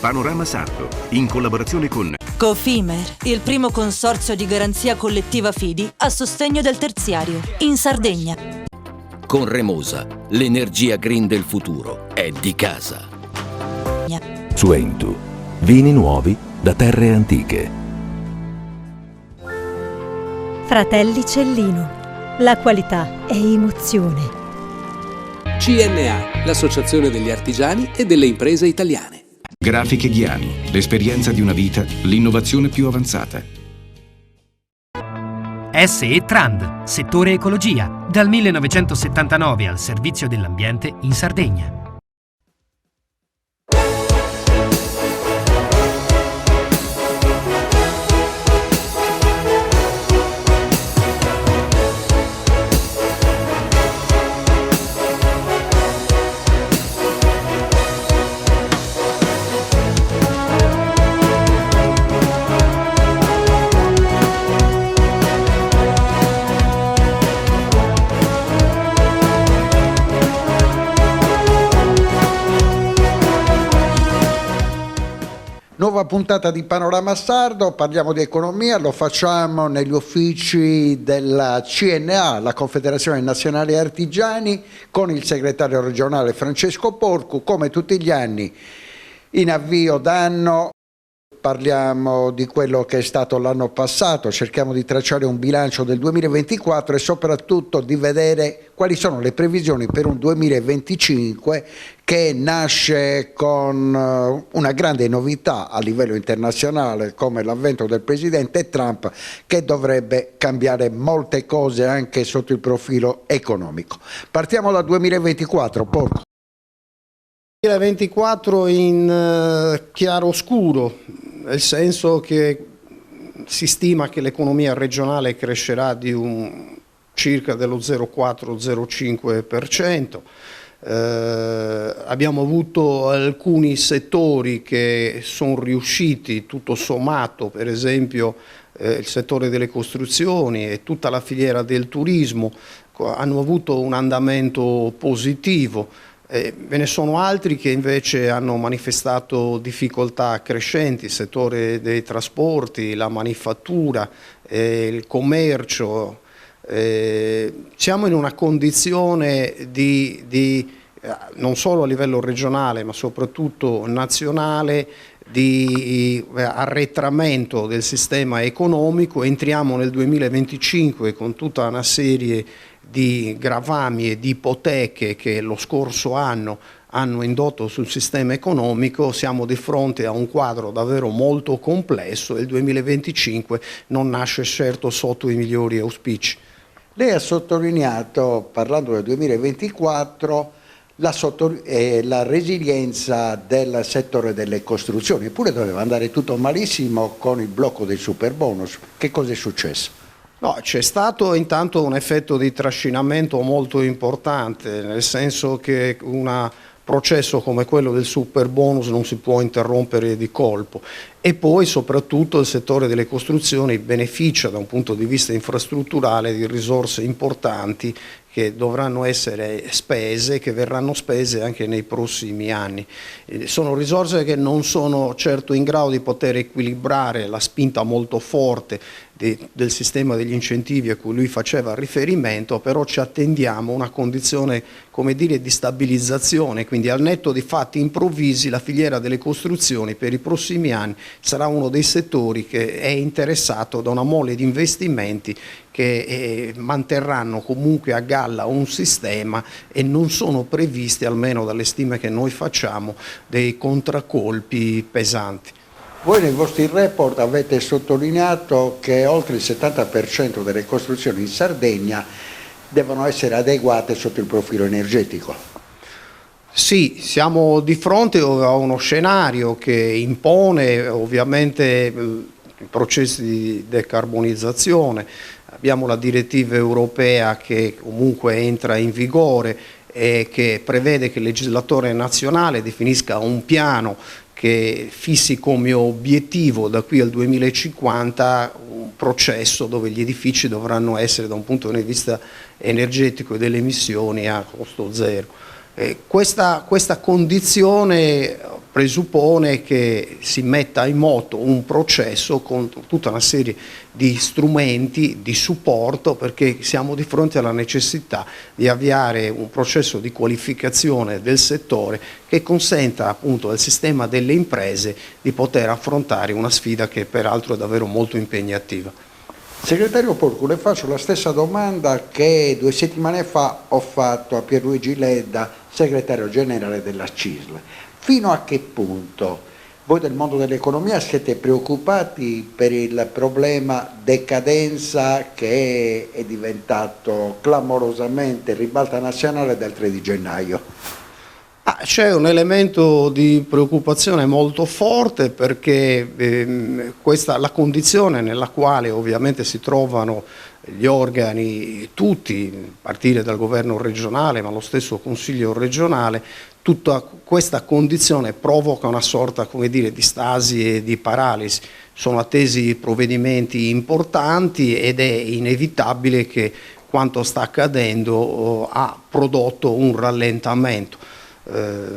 Panorama Sardo, in collaborazione con Cofimer, il primo consorzio di garanzia collettiva Fidi a sostegno del terziario, in Sardegna. Con Remosa, l'energia green del futuro è di casa. Su Entu, vini nuovi da terre antiche. Fratelli Cellino, la qualità è emozione. CNA, l'associazione degli artigiani e delle imprese italiane. Grafiche Ghiani, l'esperienza di una vita, l'innovazione più avanzata. SE Trand, settore ecologia, dal 1979 al servizio dell'ambiente in Sardegna. Nuova puntata di Panorama Sardo, parliamo di economia, lo facciamo negli uffici della CNA, la Confederazione Nazionale Artigiani, con il segretario regionale Francesco Porcu. Come tutti gli anni in avvio d'anno parliamo di quello che è stato l'anno passato, cerchiamo di tracciare un bilancio del 2024 e soprattutto di vedere quali sono le previsioni per un 2025 che nasce con una grande novità a livello internazionale, come l'avvento del presidente Trump, che dovrebbe cambiare molte cose anche sotto il profilo economico. Partiamo dal 2024, Porco. 2024 in chiaroscuro, nel senso che si stima che l'economia regionale crescerà di circa dello 0,4-0,5%. Abbiamo avuto alcuni settori che sono riusciti tutto sommato, per esempio il settore delle costruzioni e tutta la filiera del turismo hanno avuto un andamento positivo. Ve ne sono altri che invece hanno manifestato difficoltà crescenti, il settore dei trasporti, la manifattura, il commercio. Siamo in una condizione non solo a livello regionale ma soprattutto nazionale di arretramento del sistema economico. Entriamo nel 2025 con tutta una serie di gravami e di ipoteche che lo scorso anno hanno indotto sul sistema economico. Siamo di fronte a un quadro davvero molto complesso e il 2025 non nasce certo sotto i migliori auspici. Lei ha sottolineato, parlando del 2024, la resilienza del settore delle costruzioni, eppure doveva andare tutto malissimo con il blocco del superbonus. Che cosa è successo? No, c'è stato intanto un effetto di trascinamento molto importante, nel senso che un processo come quello del superbonus non si può interrompere di colpo, e poi soprattutto il settore delle costruzioni beneficia da un punto di vista infrastrutturale di risorse importanti che dovranno essere spese, che verranno spese anche nei prossimi anni. Sono risorse che non sono certo in grado di poter equilibrare la spinta molto forte del sistema degli incentivi a cui lui faceva riferimento, però ci attendiamo una condizione, come dire, di stabilizzazione, quindi al netto di fatti improvvisi la filiera delle costruzioni per i prossimi anni sarà uno dei settori che è interessato da una mole di investimenti che manterranno comunque a galla un sistema, e non sono previsti, almeno dalle stime che noi facciamo, dei contraccolpi pesanti. Voi nei vostri report avete sottolineato che oltre il 70% delle costruzioni in Sardegna devono essere adeguate sotto il profilo energetico. Sì, siamo di fronte a uno scenario che impone ovviamente i processi di decarbonizzazione. Abbiamo la direttiva europea che comunque entra in vigore e che prevede che il legislatore nazionale definisca un piano che fissi come obiettivo da qui al 2050 un processo dove gli edifici dovranno essere, da un punto di vista energetico e delle emissioni, a costo zero. Questa condizione presuppone che si metta in moto un processo con tutta una serie di strumenti di supporto, perché siamo di fronte alla necessità di avviare un processo di qualificazione del settore che consenta appunto al sistema delle imprese di poter affrontare una sfida che peraltro è davvero molto impegnativa. Segretario Porcu, le faccio la stessa domanda che 2 settimane fa ho fatto a Pierluigi Ledda, segretario generale della CISL. Fino a che punto voi del mondo dell'economia siete preoccupati per il problema decadenza che è diventato clamorosamente ribalta nazionale dal 3 di gennaio? C'è un elemento di preoccupazione molto forte, perché la condizione nella quale ovviamente si trovano gli organi tutti, a partire dal governo regionale ma lo stesso Consiglio regionale, tutta questa condizione provoca una sorta, come dire, di stasi e di paralisi. Sono attesi provvedimenti importanti ed è inevitabile che quanto sta accadendo ha prodotto un rallentamento.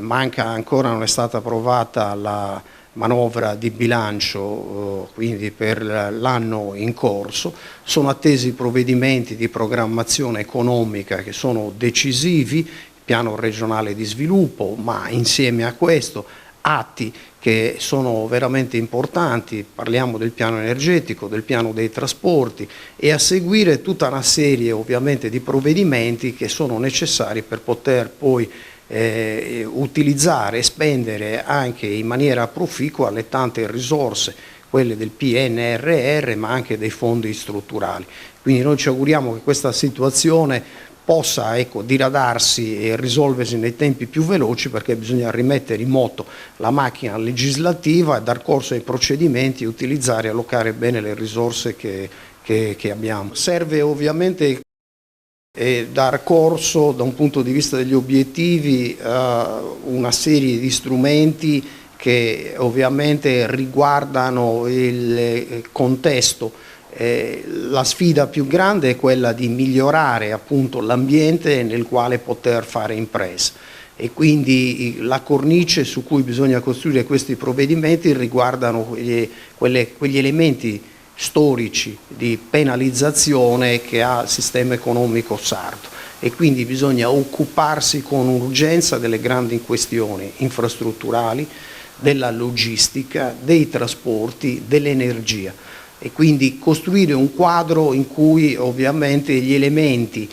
Manca ancora, non è stata approvata la manovra di bilancio quindi per l'anno in corso, sono attesi provvedimenti di programmazione economica che sono decisivi, il piano regionale di sviluppo, ma insieme a questo atti che sono veramente importanti, parliamo del piano energetico, del piano dei trasporti e a seguire tutta una serie ovviamente di provvedimenti che sono necessari per poter poi utilizzare e spendere anche in maniera proficua le tante risorse, quelle del PNRR ma anche dei fondi strutturali. Quindi noi ci auguriamo che questa situazione possa diradarsi e risolversi nei tempi più veloci, perché bisogna rimettere in moto la macchina legislativa e dar corso ai procedimenti e utilizzare e allocare bene le risorse che abbiamo. Serve ovviamente dar corso da un punto di vista degli obiettivi a una serie di strumenti che ovviamente riguardano il contesto. La sfida più grande è quella di migliorare appunto l'ambiente nel quale poter fare impresa, e quindi la cornice su cui bisogna costruire questi provvedimenti riguardano quegli elementi storici di penalizzazione che ha il sistema economico sardo, e quindi bisogna occuparsi con urgenza delle grandi questioni infrastrutturali, della logistica, dei trasporti, dell'energia, e quindi costruire un quadro in cui ovviamente gli elementi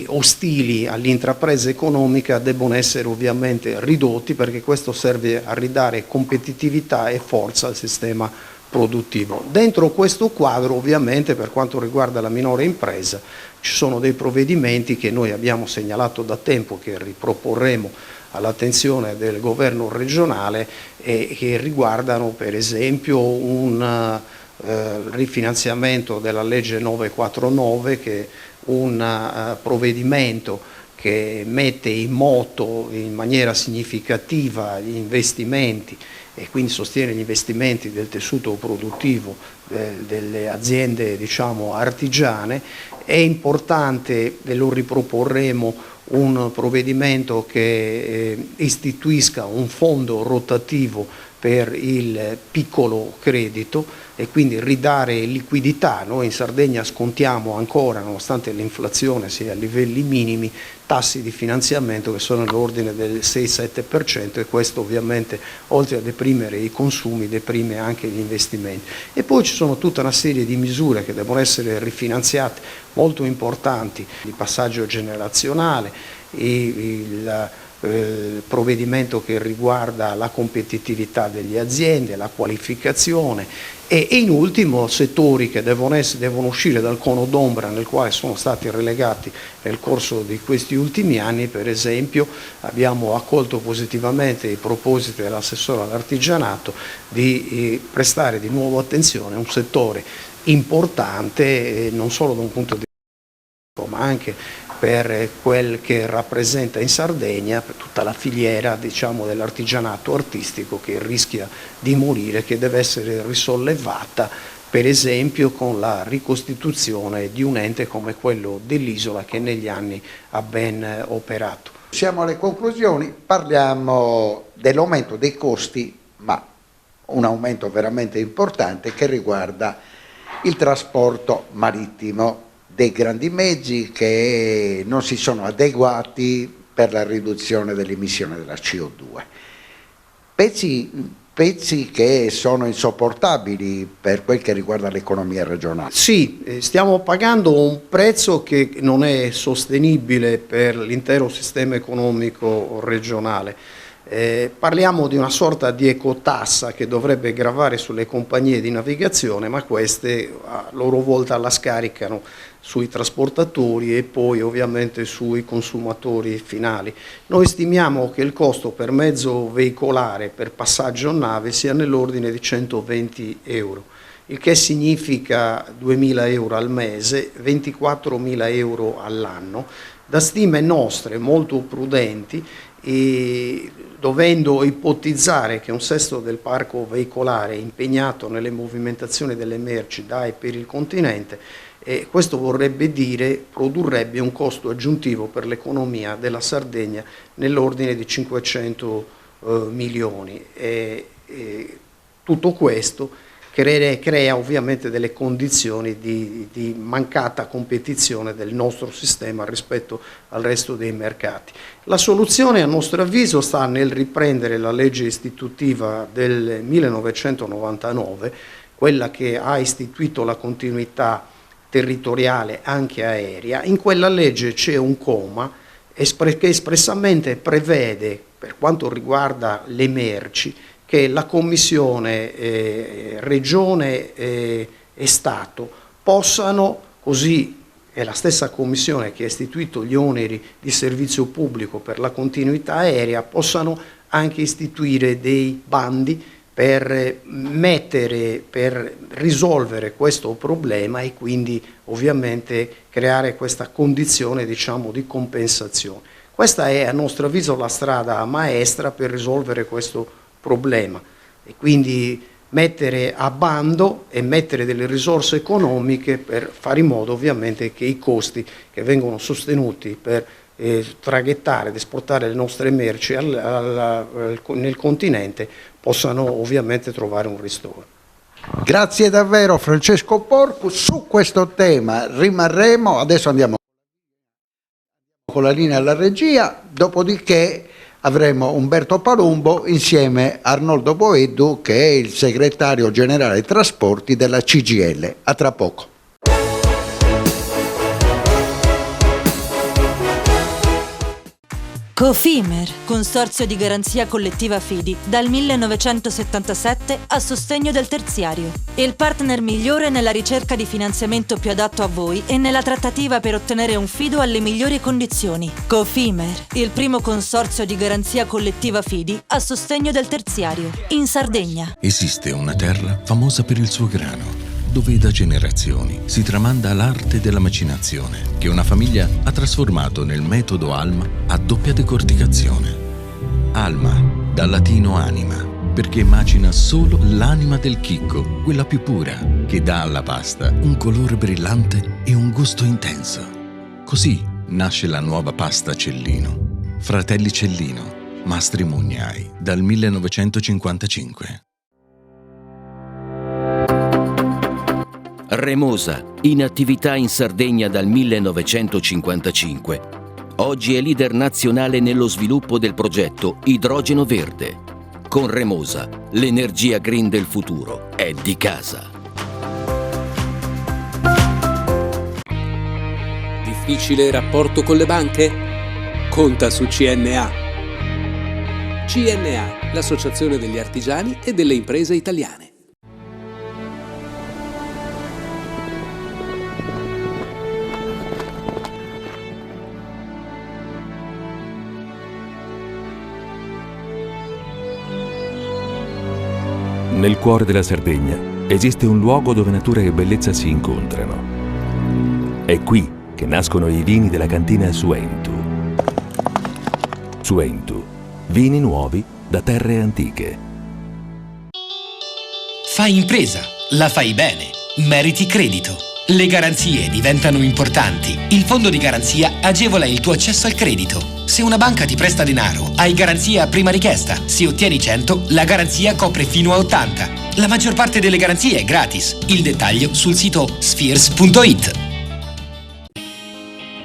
ostili all'intrapresa economica debbono essere ovviamente ridotti, perché questo serve a ridare competitività e forza al sistema produttivo. Dentro questo quadro ovviamente, per quanto riguarda la minore impresa, ci sono dei provvedimenti che noi abbiamo segnalato da tempo, che riproporremo all'attenzione del governo regionale e che riguardano per esempio un rifinanziamento della legge 949, che è un provvedimento che mette in moto in maniera significativa gli investimenti e quindi sostiene gli investimenti del tessuto produttivo delle aziende artigiane. È importante, e lo riproporremo, un provvedimento che istituisca un fondo rotativo per il piccolo credito e quindi ridare liquidità. Noi in Sardegna scontiamo ancora, nonostante l'inflazione sia a livelli minimi, tassi di finanziamento che sono nell'ordine del 6-7%, e questo ovviamente, oltre a deprimere i consumi, deprime anche gli investimenti. E poi ci sono tutta una serie di misure che devono essere rifinanziate, molto importanti, il passaggio generazionale, il provvedimento che riguarda la competitività delle aziende, la qualificazione e in ultimo settori che devono uscire dal cono d'ombra nel quale sono stati relegati nel corso di questi ultimi anni. Per esempio abbiamo accolto positivamente i propositi dell'assessore all'artigianato di prestare di nuovo attenzione a un settore importante, non solo da un punto di vista ma anche per quel che rappresenta in Sardegna, per tutta la filiera dell'artigianato artistico che rischia di morire, che deve essere risollevata, per esempio con la ricostituzione di un ente come quello dell'Isola, che negli anni ha ben operato. Siamo alle conclusioni, parliamo dell'aumento dei costi, ma un aumento veramente importante che riguarda il trasporto marittimo dei grandi mezzi che non si sono adeguati per la riduzione dell'emissione della CO2. Pezzi che sono insopportabili per quel che riguarda l'economia regionale. Sì, stiamo pagando un prezzo che non è sostenibile per l'intero sistema economico regionale. Parliamo di una sorta di ecotassa che dovrebbe gravare sulle compagnie di navigazione, ma queste a loro volta la scaricano sui trasportatori e poi ovviamente sui consumatori finali. Noi stimiamo che il costo per mezzo veicolare per passaggio a nave sia nell'ordine di 120 euro, il che significa 2.000 euro al mese, 24.000 euro all'anno. Da stime nostre molto prudenti, e dovendo ipotizzare che un sesto del parco veicolare è impegnato nelle movimentazioni delle merci da e per il continente, questo vorrebbe dire, produrrebbe un costo aggiuntivo per l'economia della Sardegna nell'ordine di 500 milioni. Tutto questo crea ovviamente delle condizioni di mancata competizione del nostro sistema rispetto al resto dei mercati. La soluzione a nostro avviso sta nel riprendere la legge istitutiva del 1999, quella che ha istituito la continuità territoriale anche aerea. In quella legge c'è un comma che espressamente prevede, per quanto riguarda le merci, che la Commissione Regione e Stato possano, così è la stessa Commissione che ha istituito gli oneri di servizio pubblico per la continuità aerea, possano anche istituire dei bandi per risolvere questo problema e quindi ovviamente creare questa condizione, diciamo, di compensazione. Questa è a nostro avviso la strada maestra per risolvere questo problema e quindi mettere a bando e mettere delle risorse economiche per fare in modo ovviamente che i costi che vengono sostenuti per traghettare ed esportare le nostre merci nel continente possano ovviamente trovare un ristoro. Grazie davvero Francesco Porcu, su questo tema rimarremo, adesso andiamo con la linea alla regia, dopodiché avremo Umberto Palumbo insieme a Arnoldo Boeddu, che è il segretario generale trasporti della CGIL. A tra poco. Cofimer, consorzio di garanzia collettiva Fidi, dal 1977 a sostegno del terziario. Il partner migliore nella ricerca di finanziamento più adatto a voi e nella trattativa per ottenere un fido alle migliori condizioni. Cofimer, il primo consorzio di garanzia collettiva Fidi a sostegno del terziario, in Sardegna. Esiste una terra famosa per il suo grano, dove da generazioni si tramanda l'arte della macinazione, che una famiglia ha trasformato nel metodo Alma a doppia decorticazione. Alma, dal latino anima, perché macina solo l'anima del chicco, quella più pura, che dà alla pasta un colore brillante e un gusto intenso. Così nasce la nuova pasta Cellino. Fratelli Cellino, Mastri Mugnai, dal 1955. Remosa, in attività in Sardegna dal 1955. Oggi è leader nazionale nello sviluppo del progetto Idrogeno Verde. Con Remosa, l'energia green del futuro è di casa. Difficile rapporto con le banche? Conta su CNA. CNA, l'associazione degli artigiani e delle imprese italiane. Nel cuore della Sardegna esiste un luogo dove natura e bellezza si incontrano. È qui che nascono i vini della cantina Suentu. Suentu, vini nuovi da terre antiche. Fai impresa, la fai bene, meriti credito. Le garanzie diventano importanti. Il fondo di garanzia agevola il tuo accesso al credito. Se una banca ti presta denaro, hai garanzia a prima richiesta. Se ottieni 100, la garanzia copre fino a 80. La maggior parte delle garanzie è gratis. Il dettaglio sul sito spheres.it.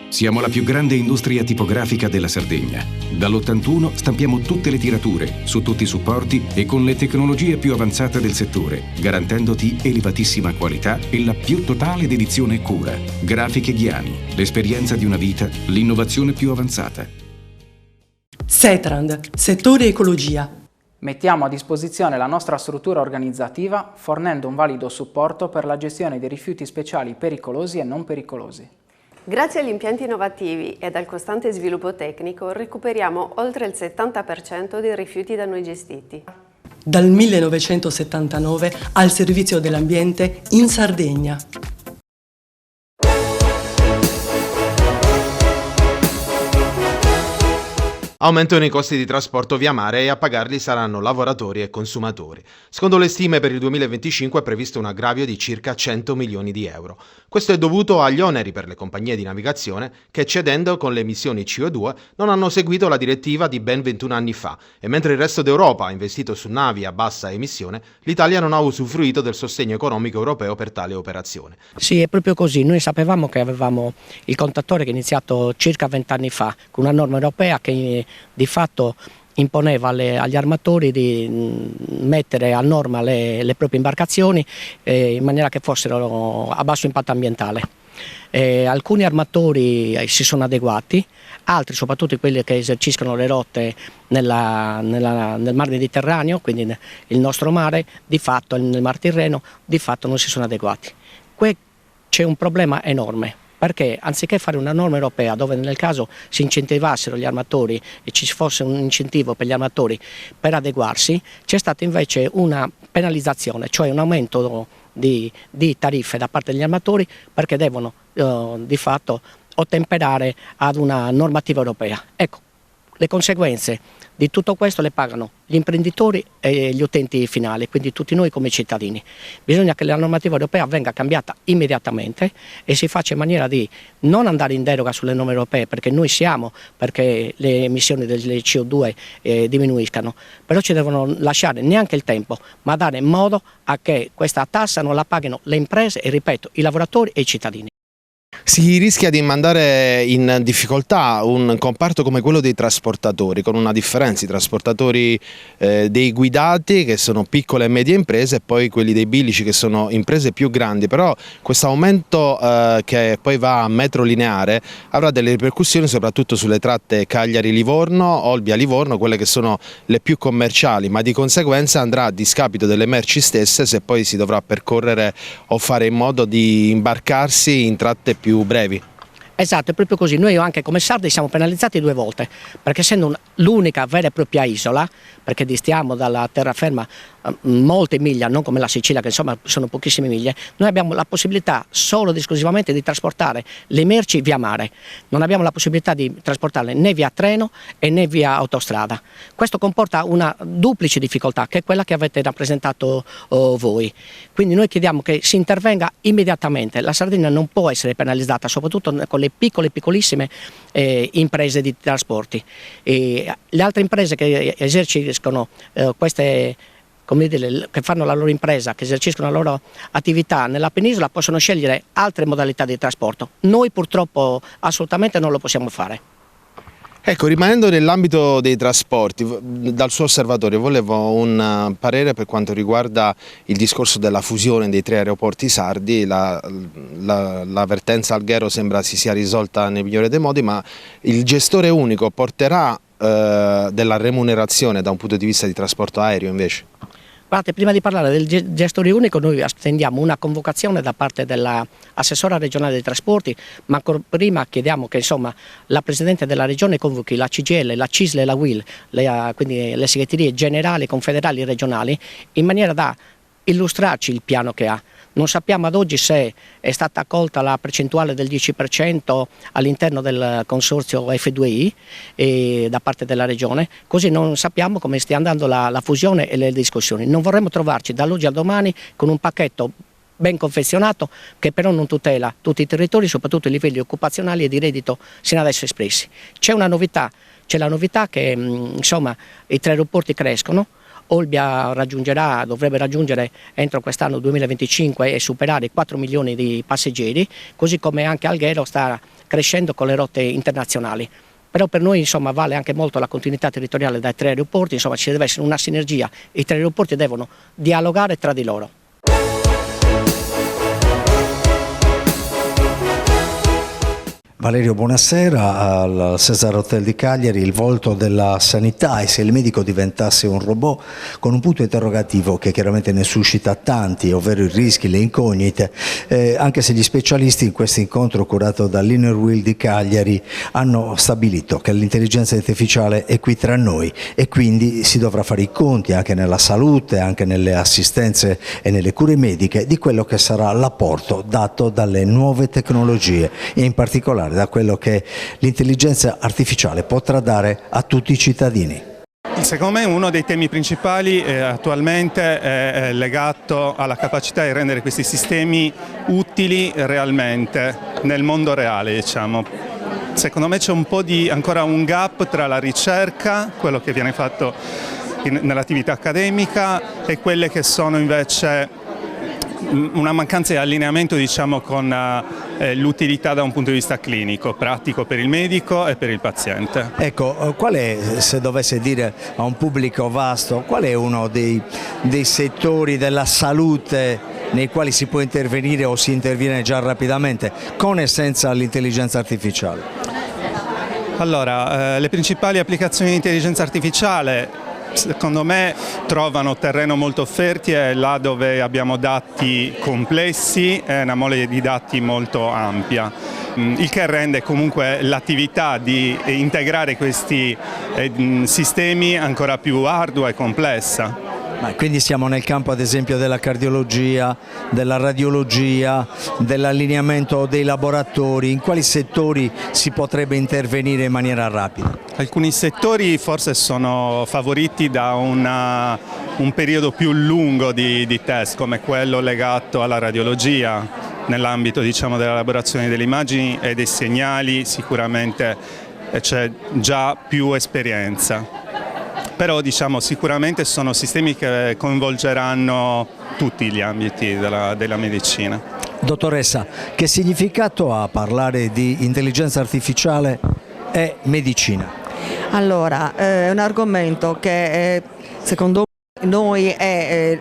Siamo la più grande industria tipografica della Sardegna. Dall'81 stampiamo tutte le tirature, su tutti i supporti e con le tecnologie più avanzate del settore, garantendoti elevatissima qualità e la più totale dedizione e cura. Grafiche Ghiani, l'esperienza di una vita, l'innovazione più avanzata. Setrand, settore ecologia. Mettiamo a disposizione la nostra struttura organizzativa fornendo un valido supporto per la gestione dei rifiuti speciali pericolosi e non pericolosi. Grazie agli impianti innovativi e al costante sviluppo tecnico recuperiamo oltre il 70% dei rifiuti da noi gestiti. Dal 1979 al servizio dell'ambiente in Sardegna. Aumentano i costi di trasporto via mare e a pagarli saranno lavoratori e consumatori. Secondo le stime per il 2025 è previsto un aggravio di circa 100 milioni di euro. Questo è dovuto agli oneri per le compagnie di navigazione che, cedendo con le emissioni CO2, non hanno seguito la direttiva di ben 21 anni fa e mentre il resto d'Europa ha investito su navi a bassa emissione, l'Italia non ha usufruito del sostegno economico europeo per tale operazione. Sì, è proprio così. Noi sapevamo che avevamo il contatore che è iniziato circa 20 anni fa con una norma europea che di fatto imponeva agli armatori di mettere a norma le proprie imbarcazioni in maniera che fossero a basso impatto ambientale. Alcuni armatori si sono adeguati, altri, soprattutto quelli che eserciscono le rotte nel Mar Mediterraneo, quindi il nostro mare, di fatto, nel Mar Tirreno, di fatto non si sono adeguati. Qui c'è un problema enorme. Perché anziché fare una norma europea dove nel caso si incentivassero gli armatori e ci fosse un incentivo per gli armatori per adeguarsi, c'è stata invece una penalizzazione, cioè un aumento di tariffe da parte degli armatori perché devono di fatto ottemperare ad una normativa europea. Ecco, le conseguenze di tutto questo le pagano gli imprenditori e gli utenti finali, quindi tutti noi come cittadini. Bisogna che la normativa europea venga cambiata immediatamente e si faccia in maniera di non andare in deroga sulle norme europee, perché noi siamo perché le emissioni delle CO2 diminuiscano, però ci devono lasciare neanche il tempo, ma dare modo a che questa tassa non la paghino le imprese e, ripeto, i lavoratori e i cittadini. Si rischia di mandare in difficoltà un comparto come quello dei trasportatori, con una differenza: i trasportatori dei guidati, che sono piccole e medie imprese, e poi quelli dei bilici, che sono imprese più grandi. Però questo aumento che poi va a metro lineare avrà delle ripercussioni soprattutto sulle tratte Cagliari-Livorno, Olbia-Livorno, quelle che sono le più commerciali, ma di conseguenza andrà a discapito delle merci stesse se poi si dovrà percorrere o fare in modo di imbarcarsi in tratte più brevi. Esatto, è proprio così. Noi anche come sardi siamo penalizzati 2 volte, perché essendo l'unica vera e propria isola, perché distiamo dalla terraferma molte miglia, non come la Sicilia che insomma sono pochissime miglia, noi abbiamo la possibilità solo ed esclusivamente di trasportare le merci via mare, non abbiamo la possibilità di trasportarle né via treno e né via autostrada. Questo comporta una duplice difficoltà, che è quella che avete rappresentato voi. Quindi noi chiediamo che si intervenga immediatamente. La Sardegna non può essere penalizzata, soprattutto con le piccolissime imprese di trasporti. Le altre imprese che esercitano che fanno la loro impresa, che eserciscono la loro attività nella penisola, possono scegliere altre modalità di trasporto. Noi purtroppo assolutamente non lo possiamo fare. Ecco, rimanendo nell'ambito dei trasporti, dal suo osservatorio volevo un parere per quanto riguarda il discorso della fusione dei 3 aeroporti sardi. La vertenza Alghero sembra si sia risolta nel migliore dei modi, ma il gestore unico porterà della remunerazione da un punto di vista di trasporto aereo invece? Guardate, prima di parlare del gestore unico noi attendiamo una convocazione da parte dell'assessora regionale dei trasporti, ma ancora prima chiediamo che insomma la Presidente della Regione convochi la CGIL, la CISL e la UIL, quindi le segreterie generali, confederali e regionali, in maniera da illustrarci il piano che ha. Non sappiamo ad oggi se è stata accolta la percentuale del 10% all'interno del consorzio F2I da parte della Regione, così non sappiamo come stia andando la fusione e le discussioni. Non vorremmo trovarci dall'oggi al domani con un pacchetto ben confezionato che però non tutela tutti i territori, soprattutto i livelli occupazionali e di reddito sino adesso espressi. C'è una novità, c'è la novità che insomma i 3 aeroporti crescono. Olbia dovrebbe raggiungere entro quest'anno 2025 e superare i 4 milioni di passeggeri, così come anche Alghero sta crescendo con le rotte internazionali. Però per noi insomma vale anche molto la continuità territoriale dai 3 aeroporti, insomma ci deve essere una sinergia, i 3 aeroporti devono dialogare tra di loro. Valerio, buonasera. Al Cesar Hotel di Cagliari, il volto della sanità e se il medico diventasse un robot, con un punto interrogativo che chiaramente ne suscita tanti, ovvero i rischi, le incognite, anche se gli specialisti in questo incontro curato dall'Inner Wheel di Cagliari hanno stabilito che l'intelligenza artificiale è qui tra noi e quindi si dovrà fare i conti anche nella salute, anche nelle assistenze e nelle cure mediche di quello che sarà l'apporto dato dalle nuove tecnologie e in particolare da quello che l'intelligenza artificiale potrà dare a tutti i cittadini. Secondo me uno dei temi principali attualmente è legato alla capacità di rendere questi sistemi utili realmente nel mondo reale, diciamo. Secondo me c'è un po' ancora un gap tra la ricerca, quello che viene fatto nell'attività accademica, e quelle che sono invece una mancanza di allineamento, diciamo, con l'utilità da un punto di vista clinico, pratico per il medico e per il paziente. Ecco, qual è, se dovesse dire a un pubblico vasto, qual è uno dei settori della salute nei quali si può intervenire o si interviene già rapidamente, con e senza l'intelligenza artificiale? Allora, le principali applicazioni di intelligenza artificiale secondo me trovano terreno molto fertile là dove abbiamo dati complessi e una mole di dati molto ampia, il che rende comunque l'attività di integrare questi sistemi ancora più ardua e complessa. Quindi siamo nel campo ad esempio della cardiologia, della radiologia, dell'allineamento dei laboratori. In quali settori si potrebbe intervenire in maniera rapida? Alcuni settori forse sono favoriti da un periodo più lungo di test, come quello legato alla radiologia. Nell'ambito, diciamo, dell'elaborazione delle immagini e dei segnali sicuramente c'è già più esperienza. Però, diciamo, sicuramente sono sistemi che coinvolgeranno tutti gli ambiti della medicina. Dottoressa, che significato ha parlare di intelligenza artificiale e medicina? Allora, è un argomento che secondo noi è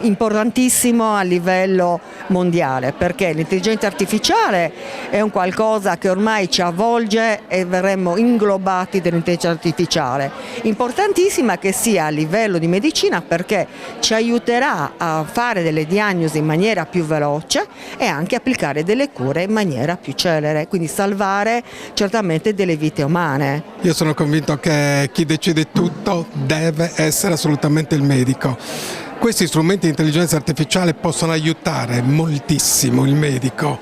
importantissimo a livello mondiale, perché l'intelligenza artificiale è un qualcosa che ormai ci avvolge e verremo inglobati dall'intelligenza artificiale. Importantissima che sia a livello di medicina, perché ci aiuterà a fare delle diagnosi in maniera più veloce e anche applicare delle cure in maniera più celere, quindi salvare certamente delle vite umane. Io sono convinto che chi decide tutto deve essere assolutamente il medico. Questi strumenti di intelligenza artificiale possono aiutare moltissimo il medico.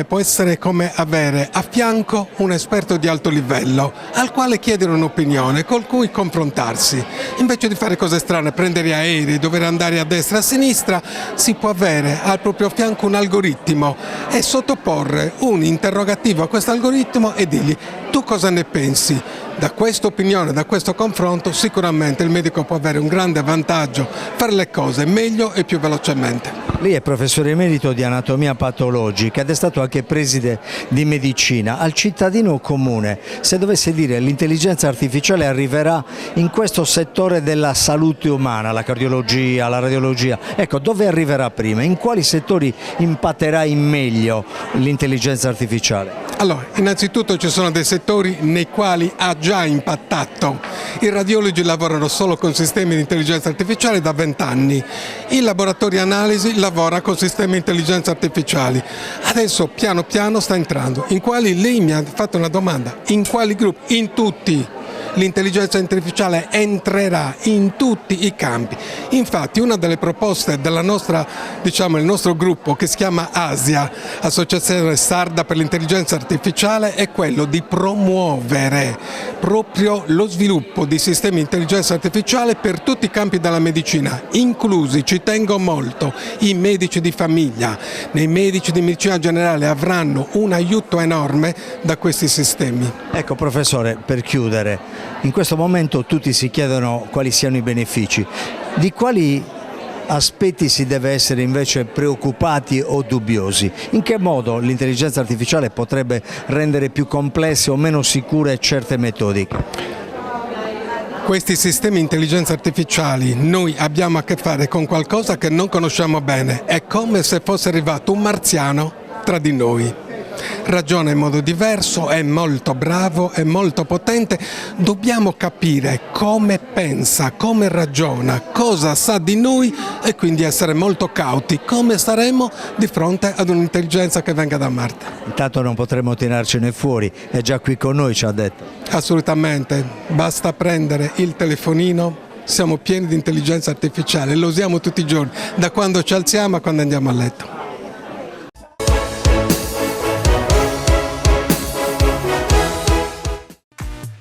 Può essere come avere a fianco un esperto di alto livello al quale chiedere un'opinione, con cui confrontarsi. Invece di fare cose strane, prendere aerei, dover andare a destra e a sinistra, si può avere al proprio fianco un algoritmo e sottoporre un interrogativo a questo algoritmo e dirgli: tu cosa ne pensi? Da questa opinione, da questo confronto, sicuramente il medico può avere un grande vantaggio, fare le cose meglio e più velocemente. Lei è professore emerito di anatomia patologica ed è stato anche preside di medicina. Al cittadino comune, se dovesse dire l'intelligenza artificiale arriverà in questo settore della salute umana, la cardiologia, la radiologia, ecco, dove arriverà prima? In quali settori impatterà in meglio l'intelligenza artificiale? Allora, innanzitutto ci sono dei settori nei quali ha già impattato. I radiologi lavorano solo con sistemi di intelligenza artificiale da 20 anni. Il laboratorio analisi lavora con sistemi di intelligenza artificiali. Adesso piano piano sta entrando. In quali? Lei mi ha fatto una domanda. In quali gruppi? In tutti. l'intelligenza artificiale entrerà in tutti i campi. Infatti una delle proposte della nostra, il nostro gruppo, che si chiama ASIA, Associazione Sarda per l'intelligenza artificiale, è quello di promuovere proprio lo sviluppo di sistemi di intelligenza artificiale per tutti i campi della medicina, inclusi, ci tengo molto, i medici di famiglia. Nei medici di medicina generale avranno un aiuto enorme da questi sistemi. Ecco professore, per chiudere, in questo momento tutti si chiedono quali siano i benefici. Di quali aspetti si deve essere invece preoccupati o dubbiosi? In che modo l'intelligenza artificiale potrebbe rendere più complesse o meno sicure certe metodiche? Questi sistemi di intelligenza artificiali, noi abbiamo a che fare con qualcosa che non conosciamo bene, è come se fosse arrivato un marziano tra di noi. Ragiona in modo diverso, è molto bravo, è molto potente, dobbiamo capire come pensa, come ragiona, cosa sa di noi e quindi essere molto cauti, come saremo di fronte ad un'intelligenza che venga da Marte. Intanto non potremo tirarcene fuori, è già qui con noi, ci ha detto. Assolutamente, basta prendere il telefonino, siamo pieni di intelligenza artificiale, lo usiamo tutti i giorni, da quando ci alziamo a quando andiamo a letto.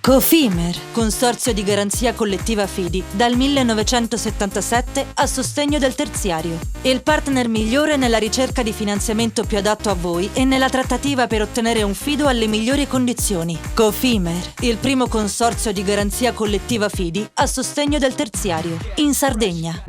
Cofimer, consorzio di garanzia collettiva Fidi, dal 1977 a sostegno del terziario. Il partner migliore nella ricerca di finanziamento più adatto a voi e nella trattativa per ottenere un fido alle migliori condizioni. Cofimer, il primo consorzio di garanzia collettiva Fidi a sostegno del terziario, in Sardegna.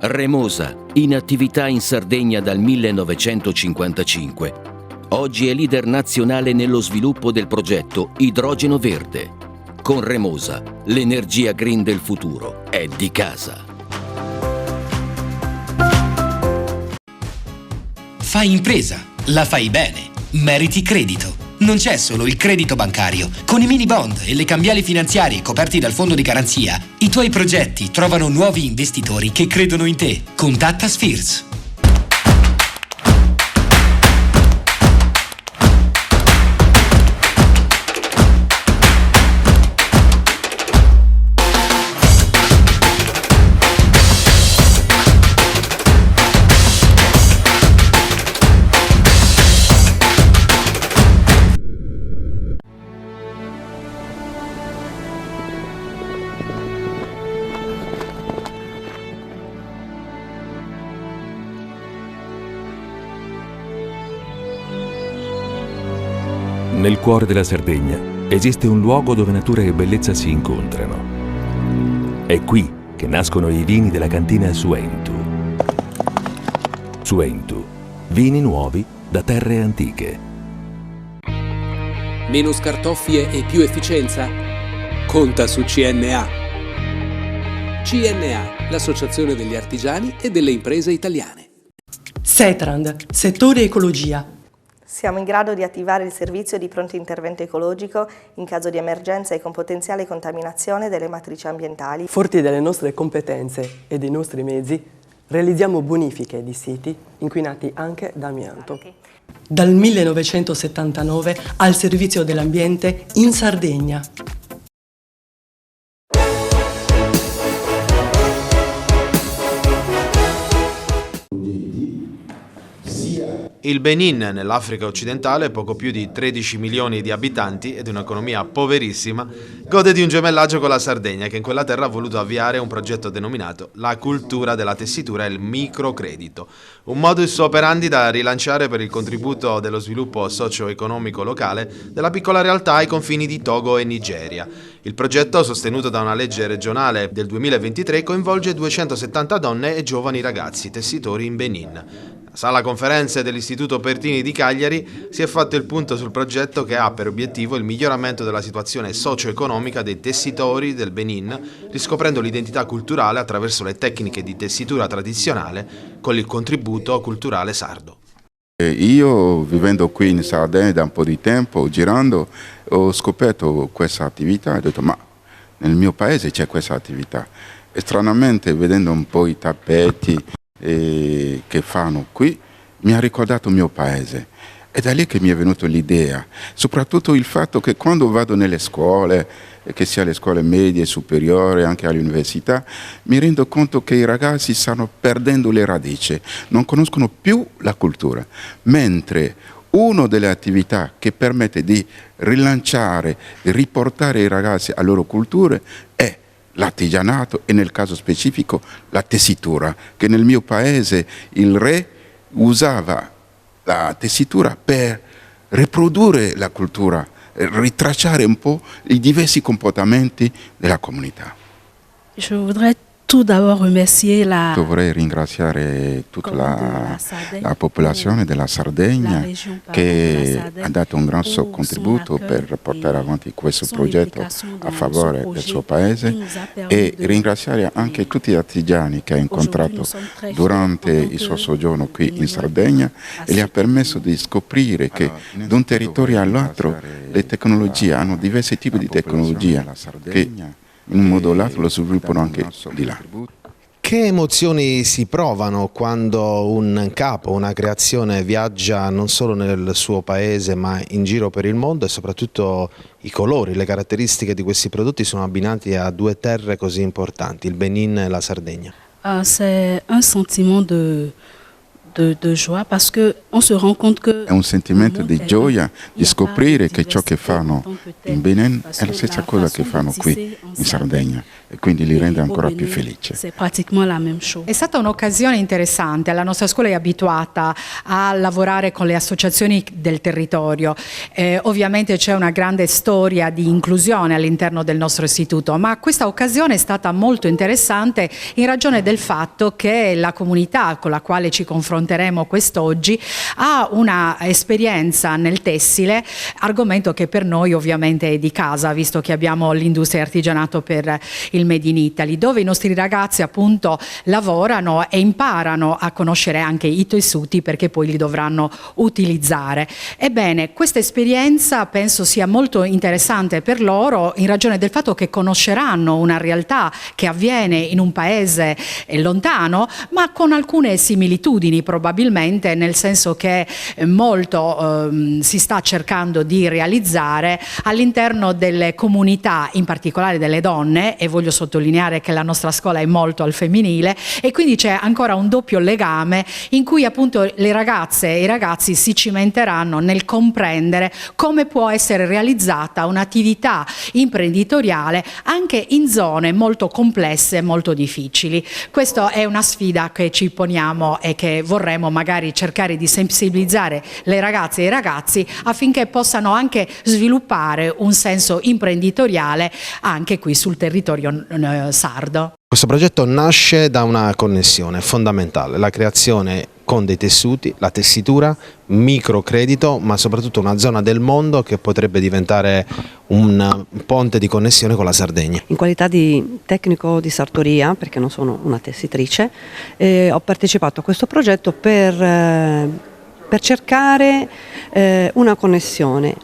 Remosa, in attività in Sardegna dal 1955. Oggi è leader nazionale nello sviluppo del progetto Idrogeno Verde. Con Remosa, l'energia green del futuro è di casa. Fai impresa, la fai bene, meriti credito. Non c'è solo il credito bancario. Con i mini bond e le cambiali finanziarie coperti dal fondo di garanzia, i tuoi progetti trovano nuovi investitori che credono in te. Contatta Spheres. Nel cuore della Sardegna esiste un luogo dove natura e bellezza si incontrano. È qui che nascono i vini della cantina Suentu. Suentu, vini nuovi da terre antiche. Meno scartoffie e più efficienza? Conta su CNA. CNA, l'associazione degli artigiani e delle imprese italiane. Setrand, settore ecologia. Siamo in grado di attivare il servizio di pronto intervento ecologico in caso di emergenza e con potenziale contaminazione delle matrici ambientali. Forti delle nostre competenze e dei nostri mezzi, realizziamo bonifiche di siti inquinati anche da amianto. Dal 1979 al servizio dell'ambiente in Sardegna. Il Benin, nell'Africa occidentale, poco più di 13 milioni di abitanti ed un'economia poverissima, gode di un gemellaggio con la Sardegna, che in quella terra ha voluto avviare un progetto denominato la cultura della tessitura e il microcredito, un modus operandi da rilanciare per il contributo dello sviluppo socio-economico locale della piccola realtà ai confini di Togo e Nigeria. Il progetto, sostenuto da una legge regionale del 2023, coinvolge 270 donne e giovani ragazzi tessitori in Benin. Sala conferenze dell'Istituto Pertini di Cagliari si è fatto il punto sul progetto che ha per obiettivo il miglioramento della situazione socio-economica dei tessitori del Benin, riscoprendo l'identità culturale attraverso le tecniche di tessitura tradizionale con il contributo culturale sardo. Io, vivendo qui in Sardegna da un po' di tempo, girando, ho scoperto questa attività e ho detto ma nel mio paese c'è questa attività. E stranamente, vedendo un po' i tappeti che fanno qui, mi ha ricordato il mio paese. È da lì che mi è venuta l'idea, soprattutto il fatto che quando vado nelle scuole, che sia le scuole medie, superiori, anche all'università, mi rendo conto che i ragazzi stanno perdendo le radici, non conoscono più la cultura, mentre una delle attività che permette di rilanciare, di riportare i ragazzi alle loro culture è l'artigianato e nel caso specifico la tessitura, che nel mio paese il re usava la tessitura per riprodurre la cultura, ritracciare un po' i diversi comportamenti della comunità. Je voudrais tout d'abord remercier Dovrei ringraziare tutta la popolazione della Sardegna che ha dato un gran contributo per portare avanti questo progetto a favore del suo paese e ringraziare anche tutti gli artigiani che ha incontrato durante il suo soggiorno qui in Sardegna e gli ha permesso di scoprire che da un territorio all'altro le tecnologie hanno diversi tipi di tecnologia che in un modo o l'altro lo sviluppano anche di là. Che emozioni si provano quando un capo, una creazione viaggia non solo nel suo paese ma in giro per il mondo e soprattutto i colori, le caratteristiche di questi prodotti sono abbinati a due terre così importanti, il Benin e la Sardegna? C'est un sentiment de joie parce que on se rend compte que è un sentimento di gioia di scoprire che ciò che fanno in Benin è la stessa cosa che fanno qui in Sardegna e quindi li rende ancora più felici. È stata un'occasione interessante, la nostra scuola è abituata a lavorare con le associazioni del territorio, ovviamente c'è una grande storia di inclusione all'interno del nostro istituto, ma questa occasione è stata molto interessante in ragione del fatto che la comunità con la quale ci confrontiamo quest'oggi ha una esperienza nel tessile, argomento che per noi ovviamente è di casa, visto che abbiamo l'industria artigianato per il Made in Italy, dove i nostri ragazzi appunto lavorano e imparano a conoscere anche i tessuti perché poi li dovranno utilizzare. Ebbene, questa esperienza penso sia molto interessante per loro in ragione del fatto che conosceranno una realtà che avviene in un paese lontano, ma con alcune similitudini probabilmente, nel senso che molto si sta cercando di realizzare all'interno delle comunità, in particolare delle donne, e voglio sottolineare che la nostra scuola è molto al femminile e quindi c'è ancora un doppio legame in cui appunto le ragazze e i ragazzi si cimenteranno nel comprendere come può essere realizzata un'attività imprenditoriale anche in zone molto complesse, molto difficili. Questa è una sfida che ci poniamo e che vorremmo magari cercare di sensibilizzare le ragazze e i ragazzi affinché possano anche sviluppare un senso imprenditoriale anche qui sul territorio sardo. Questo progetto nasce da una connessione fondamentale, la creazione con dei tessuti, la tessitura, microcredito, ma soprattutto una zona del mondo che potrebbe diventare un ponte di connessione con la Sardegna. In qualità di tecnico di sartoria, perché non sono una tessitrice, ho partecipato a questo progetto per cercare una connessione.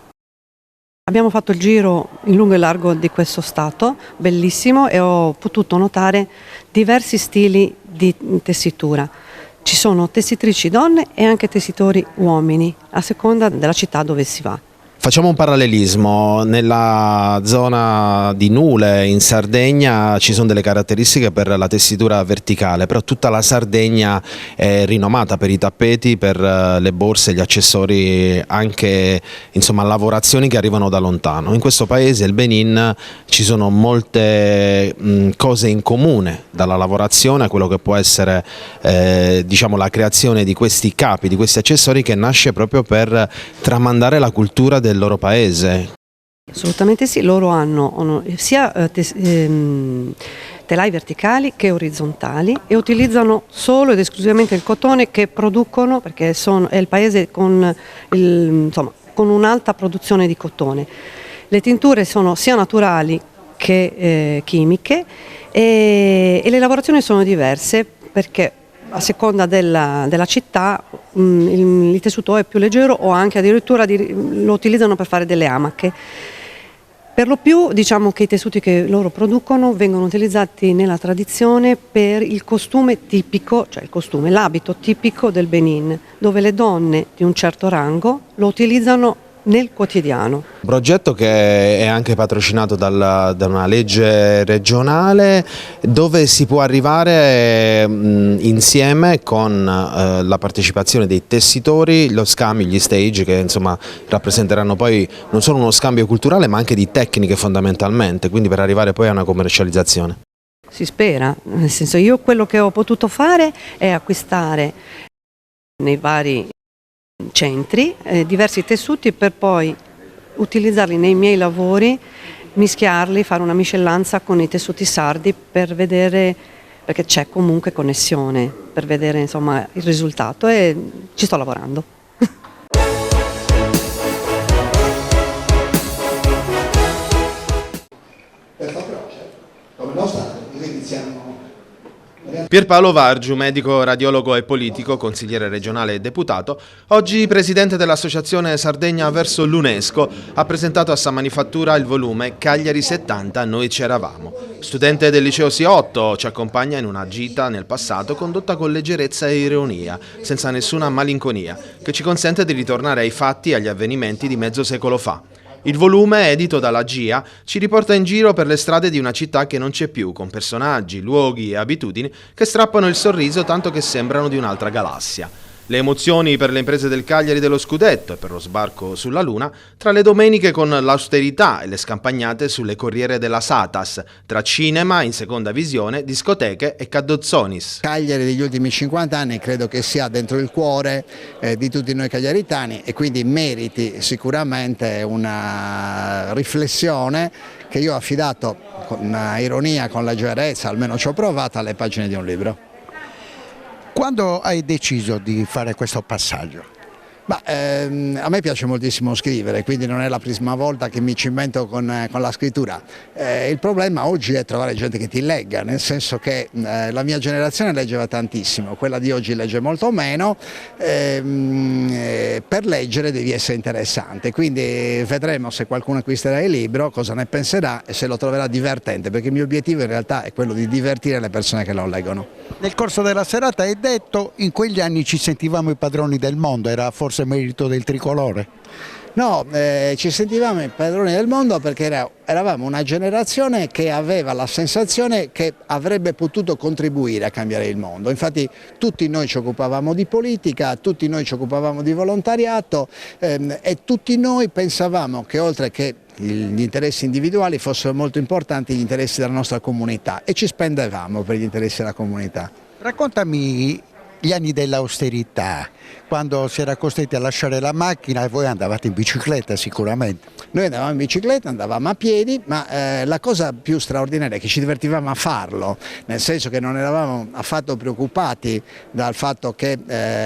Abbiamo fatto il giro in lungo e largo di questo stato, bellissimo, e ho potuto notare diversi stili di tessitura. Ci sono tessitrici donne e anche tessitori uomini, a seconda della città dove si va. Facciamo un parallelismo, nella zona di Nule in Sardegna ci sono delle caratteristiche per la tessitura verticale, però tutta la Sardegna è rinomata per i tappeti, per le borse, gli accessori, anche insomma lavorazioni che arrivano da lontano. In questo paese, il Benin, ci sono molte cose in comune, dalla lavorazione a quello che può essere diciamo la creazione di questi capi, di questi accessori, che nasce proprio per tramandare la cultura del loro paese. Assolutamente sì, loro hanno sia telai verticali che orizzontali e utilizzano solo ed esclusivamente il cotone che producono, perché è il paese con un'alta produzione di cotone. Le tinture sono sia naturali che chimiche e le lavorazioni sono diverse perché a seconda della città il tessuto è più leggero o anche addirittura lo utilizzano per fare delle amache. Per lo più diciamo che i tessuti che loro producono vengono utilizzati nella tradizione per il costume tipico, cioè l'abito tipico del Benin, dove le donne di un certo rango lo utilizzano nel quotidiano. Un progetto che è anche patrocinato da una legge regionale dove si può arrivare insieme con la partecipazione dei tessitori, lo scambio, gli stage che insomma rappresenteranno poi non solo uno scambio culturale ma anche di tecniche fondamentalmente, quindi per arrivare poi a una commercializzazione. Si spera, nel senso io quello che ho potuto fare è acquistare nei vari centri diversi tessuti per poi utilizzarli nei miei lavori, mischiarli, fare una miscellanza con i tessuti sardi per vedere, perché c'è comunque connessione, per vedere insomma il risultato e ci sto lavorando. Pierpaolo Vargiu, medico, radiologo e politico, consigliere regionale e deputato, oggi presidente dell'Associazione Sardegna verso l'UNESCO, ha presentato a San Manifattura il volume Cagliari 70, Noi c'eravamo. Studente del liceo C8, ci accompagna in una gita nel passato condotta con leggerezza e ironia, senza nessuna malinconia, che ci consente di ritornare ai fatti e agli avvenimenti di mezzo secolo fa. Il volume, edito dalla GIA, ci riporta in giro per le strade di una città che non c'è più, con personaggi, luoghi e abitudini che strappano il sorriso tanto che sembrano di un'altra galassia. Le emozioni per le imprese del Cagliari dello scudetto e per lo sbarco sulla Luna, tra le domeniche con l'austerità e le scampagnate sulle corriere della Satas, tra cinema in seconda visione, discoteche e caddozzonis. Cagliari degli ultimi 50 anni credo che sia dentro il cuore di tutti noi cagliaritani e quindi meriti sicuramente una riflessione che io ho affidato con ironia, con leggerezza, almeno ci ho provato, alle pagine di un libro. Quando hai deciso di fare questo passaggio? A me piace moltissimo scrivere, quindi non è la prima volta che mi cimento con la scrittura. Il problema oggi è trovare gente che ti legga, nel senso che la mia generazione leggeva tantissimo, quella di oggi legge molto meno, per leggere devi essere interessante, quindi vedremo se qualcuno acquisterà il libro, cosa ne penserà e se lo troverà divertente, perché il mio obiettivo in realtà è quello di divertire le persone che lo leggono. Nel corso della serata hai detto in quegli anni ci sentivamo i padroni del mondo, era forse merito del tricolore? No, ci sentivamo i padroni del mondo perché eravamo una generazione che aveva la sensazione che avrebbe potuto contribuire a cambiare il mondo. Infatti tutti noi ci occupavamo di politica, tutti noi ci occupavamo di volontariato e tutti noi pensavamo che oltre che gli interessi individuali fossero molto importanti gli interessi della nostra comunità e ci spendevamo per gli interessi della comunità. Raccontami gli anni dell'austerità, quando si era costretti a lasciare la macchina e voi andavate in bicicletta sicuramente. Noi andavamo in bicicletta, andavamo a piedi, ma la cosa più straordinaria è che ci divertivamo a farlo, nel senso che non eravamo affatto preoccupati dal fatto che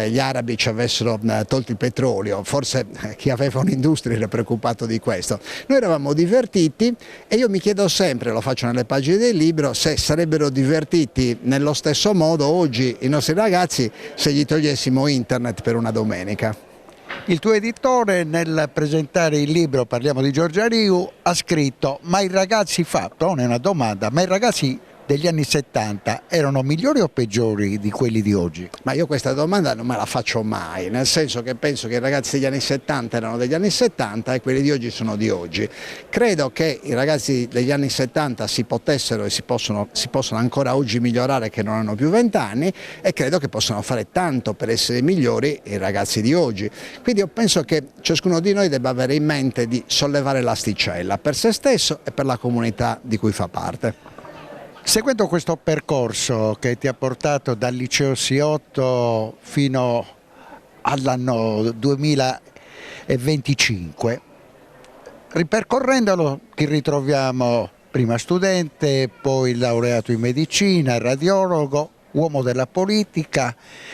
gli arabi ci avessero tolto il petrolio, forse chi aveva un'industria era preoccupato di questo. Noi eravamo divertiti e io mi chiedo sempre, lo faccio nelle pagine del libro, se sarebbero divertiti nello stesso modo oggi i nostri ragazzi se gli togliessimo internet per una domenica. Il tuo editore nel presentare il libro, parliamo di Giorgia Riu, ha scritto: ma i ragazzi pone una domanda, ma i ragazzi degli anni 70 erano migliori o peggiori di quelli di oggi? Ma io questa domanda non me la faccio mai, nel senso che penso che i ragazzi degli anni 70 erano degli anni 70 e quelli di oggi sono di oggi. Credo che i ragazzi degli anni 70 si potessero e si possono ancora oggi migliorare, che non hanno più 20 anni, e credo che possano fare tanto per essere migliori i ragazzi di oggi. Quindi io penso che ciascuno di noi debba avere in mente di sollevare l'asticella per se stesso e per la comunità di cui fa parte. Seguendo questo percorso che ti ha portato dal liceo C8 fino all'anno 2025, ripercorrendolo ti ritroviamo prima studente, poi laureato in medicina, radiologo, uomo della politica,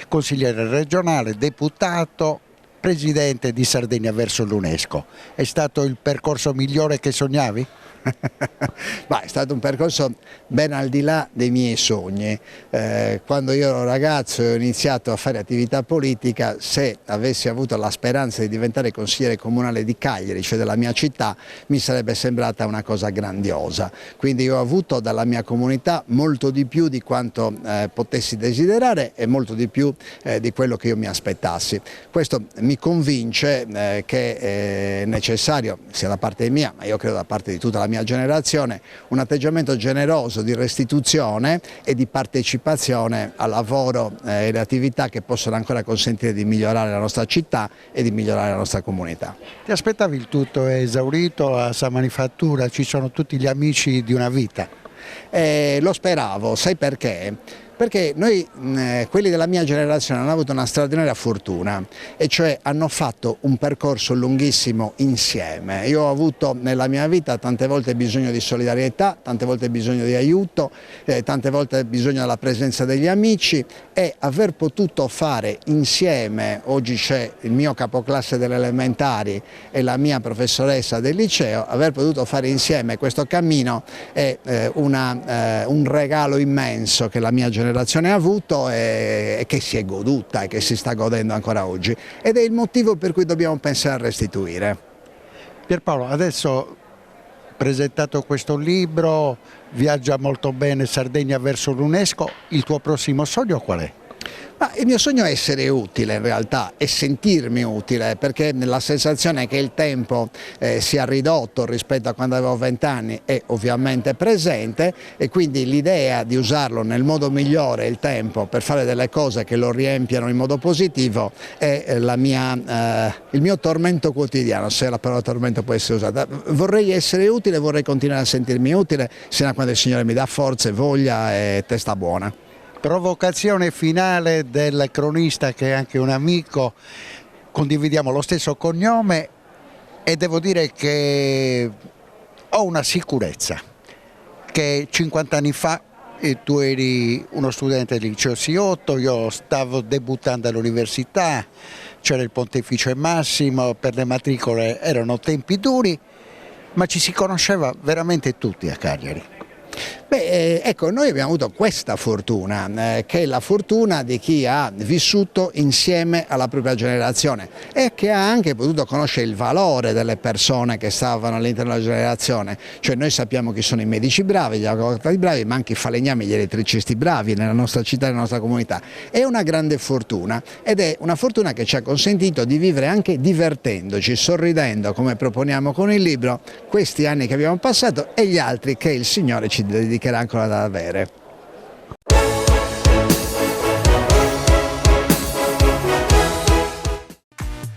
consigliere regionale, deputato, presidente di Sardegna verso l'UNESCO. È stato il percorso migliore che sognavi? Ma è stato un percorso ben al di là dei miei sogni. Quando io ero ragazzo e ho iniziato a fare attività politica, se avessi avuto la speranza di diventare consigliere comunale di Cagliari, cioè della mia città, mi sarebbe sembrata una cosa grandiosa. Quindi io ho avuto dalla mia comunità molto di più di quanto potessi desiderare e molto di più di quello che io mi aspettassi. Questo mi convince che è necessario, sia da parte mia, ma io credo da parte di tutta la mia generazione, un atteggiamento generoso di restituzione e di partecipazione al lavoro e alle attività che possono ancora consentire di migliorare la nostra città e di migliorare la nostra comunità. Ti aspettavi il tutto esaurito a Sa Manifattura? Ci sono tutti gli amici di una vita? Lo speravo, sai perché? Perché noi, quelli della mia generazione, hanno avuto una straordinaria fortuna, e cioè hanno fatto un percorso lunghissimo insieme. Io ho avuto nella mia vita tante volte bisogno di solidarietà, tante volte bisogno di aiuto, tante volte bisogno della presenza degli amici, e aver potuto fare insieme, oggi c'è il mio capoclasse delle elementari e la mia professoressa del liceo, aver potuto fare insieme questo cammino è un regalo immenso che la mia generazione ha avuto e che si è goduta e che si sta godendo ancora oggi, ed è il motivo per cui dobbiamo pensare a restituire. Pierpaolo, adesso presentato questo libro, viaggia molto bene Sardegna verso l'UNESCO, il tuo prossimo sogno qual è? Ma il mio sogno è essere utile in realtà e sentirmi utile, perché la sensazione che il tempo sia ridotto rispetto a quando avevo 20 anni è ovviamente presente, e quindi l'idea di usarlo nel modo migliore, il tempo, per fare delle cose che lo riempiano in modo positivo è il mio tormento quotidiano, se la parola tormento può essere usata. Vorrei essere utile, vorrei continuare a sentirmi utile sino a quando il Signore mi dà forze, voglia e testa buona. Provocazione finale del cronista, che è anche un amico, condividiamo lo stesso cognome, e devo dire che ho una sicurezza che 50 anni fa tu eri uno studente del liceo C8, io stavo debuttando all'università, c'era il Pontefice Massimo, per le matricole erano tempi duri, ma ci si conosceva veramente tutti a Cagliari. Beh, ecco, noi abbiamo avuto questa fortuna, che è la fortuna di chi ha vissuto insieme alla propria generazione e che ha anche potuto conoscere il valore delle persone che stavano all'interno della generazione. Cioè noi sappiamo chi sono i medici bravi, gli avvocati bravi, ma anche i falegnami, gli elettricisti bravi nella nostra città e nella nostra comunità. È una grande fortuna, ed è una fortuna che ci ha consentito di vivere anche divertendoci, sorridendo, come proponiamo con il libro, questi anni che abbiamo passato e gli altri che il Signore ci dedicherà ancora da avere.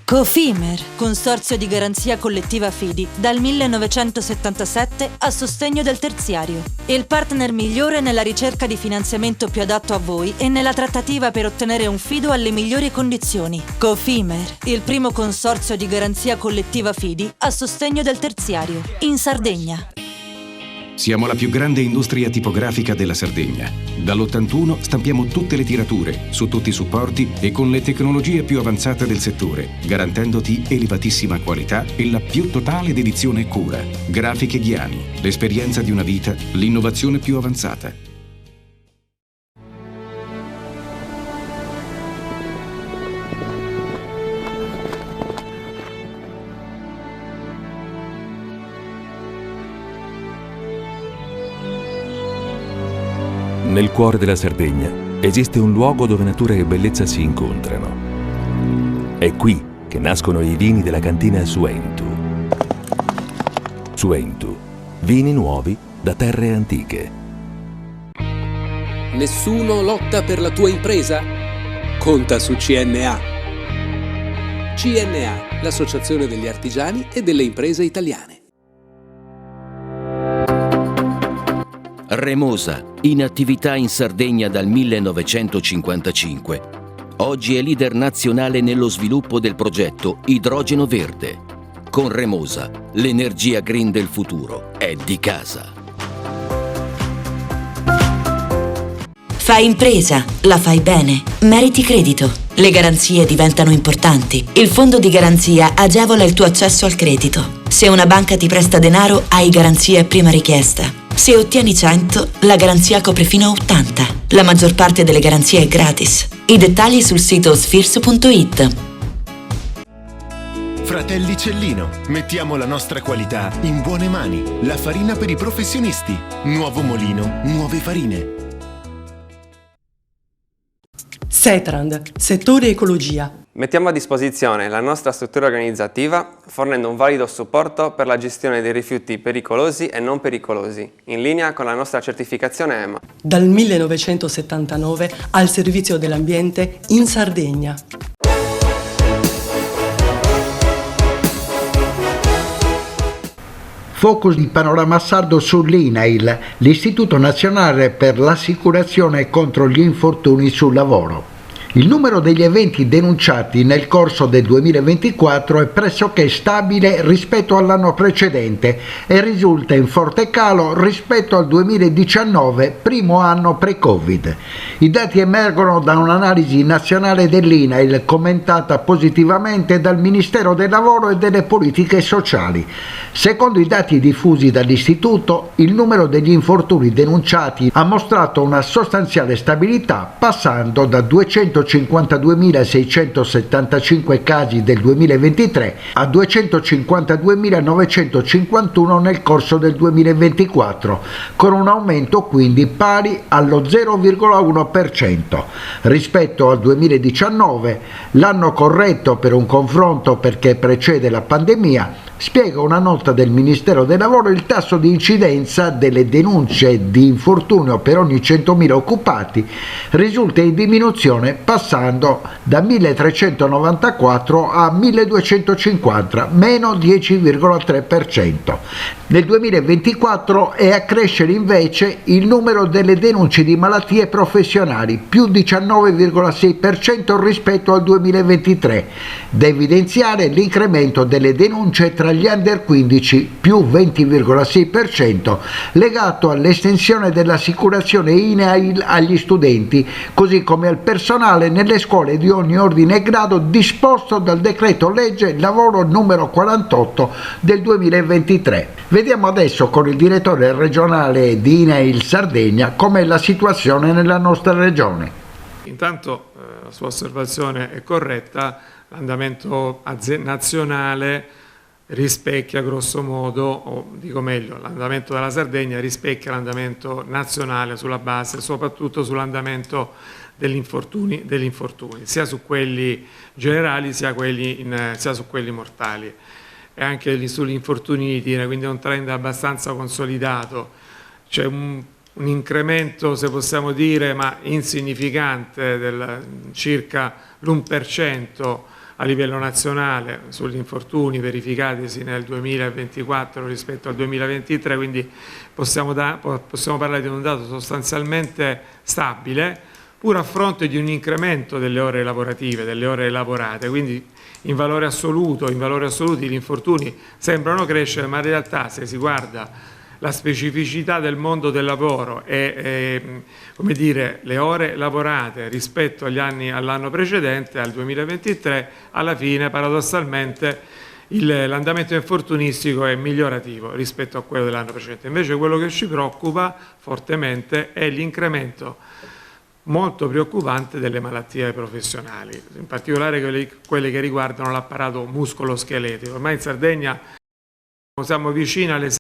Cofimer, consorzio di garanzia collettiva Fidi, dal 1977 a sostegno del terziario. Il partner migliore nella ricerca di finanziamento più adatto a voi e nella trattativa per ottenere un fido alle migliori condizioni. Cofimer, il primo consorzio di garanzia collettiva Fidi a sostegno del terziario, in Sardegna. Siamo la più grande industria tipografica della Sardegna. Dall'81 stampiamo tutte le tirature, su tutti i supporti e con le tecnologie più avanzate del settore, garantendoti elevatissima qualità e la più totale dedizione e cura. Grafiche Ghiani, l'esperienza di una vita, l'innovazione più avanzata. Nel cuore della Sardegna esiste un luogo dove natura e bellezza si incontrano. È qui che nascono i vini della cantina Suentu. Suentu, vini nuovi da terre antiche. Nessuno lotta per la tua impresa? Conta su CNA. CNA, l'associazione degli artigiani e delle imprese italiane. Remosa, in attività in Sardegna dal 1955. Oggi è leader nazionale nello sviluppo del progetto Idrogeno Verde. Con Remosa, l'energia green del futuro è di casa. Fai impresa, la fai bene, meriti credito. Le garanzie diventano importanti. Il fondo di garanzia agevola il tuo accesso al credito. Se una banca ti presta denaro, hai garanzia a prima richiesta. Se ottieni 100, la garanzia copre fino a 80. La maggior parte delle garanzie è gratis. I dettagli sul sito sfirso.it. Fratelli Cellino, mettiamo la nostra qualità in buone mani. La farina per i professionisti. Nuovo mulino, nuove farine. Setrand, settore ecologia. Mettiamo a disposizione la nostra struttura organizzativa fornendo un valido supporto per la gestione dei rifiuti pericolosi e non pericolosi, in linea con la nostra certificazione EMA. Dal 1979 al servizio dell'ambiente in Sardegna. Focus di Panorama Sardo sull'INAIL, l'Istituto Nazionale per l'Assicurazione contro gli infortuni sul lavoro. Il numero degli eventi denunciati nel corso del 2024 è pressoché stabile rispetto all'anno precedente e risulta in forte calo rispetto al 2019, primo anno pre-Covid. I dati emergono da un'analisi nazionale dell'INAIL commentata positivamente dal Ministero del Lavoro e delle Politiche Sociali. Secondo i dati diffusi dall'Istituto, il numero degli infortuni denunciati ha mostrato una sostanziale stabilità, passando da 252.675 casi del 2023 a 252.951 nel corso del 2024, con un aumento quindi pari allo 0,1%. Rispetto al 2019, l'anno corretto per un confronto perché precede la pandemia, spiega una nota del Ministero del Lavoro, il tasso di incidenza delle denunce di infortunio per ogni 100.000 occupati risulta in diminuzione, passando da 1.394 a 1.250, meno 10,3%. Nel 2024 è a crescere invece il numero delle denunce di malattie professionali, più 19,6% rispetto al 2023. Da evidenziare l'incremento delle denunce tra gli under 15, più 20,6%, legato all'estensione dell'assicurazione INAIL agli studenti, così come al personale nelle scuole di ogni ordine e grado, disposto dal decreto legge lavoro numero 48 del 2023. Vediamo adesso con il direttore regionale di INAIL Sardegna com'è la situazione nella nostra regione. Intanto la sua osservazione è corretta, l'andamento nazionale rispecchia grosso modo, o dico meglio, l'andamento della Sardegna rispecchia l'andamento nazionale sulla base, soprattutto sull'andamento degli infortuni, sia su quelli generali sia su quelli mortali. E anche sugli infortuni, quindi è un trend abbastanza consolidato. C'è un incremento, se possiamo dire, ma insignificante, del circa l'1% a livello nazionale sugli infortuni verificatisi nel 2024 rispetto al 2023, quindi possiamo parlare di un dato sostanzialmente stabile, pur a fronte di un incremento delle ore lavorative, delle ore lavorate, quindi in valore assoluti gli infortuni sembrano crescere, ma in realtà se si guarda la specificità del mondo del lavoro e come dire, le ore lavorate rispetto all'anno precedente, al 2023, alla fine paradossalmente l'andamento infortunistico è migliorativo rispetto a quello dell'anno precedente. Invece quello che ci preoccupa fortemente è l'incremento molto preoccupante delle malattie professionali, in particolare quelle che riguardano l'apparato muscoloscheletico. Ormai in Sardegna siamo vicini alle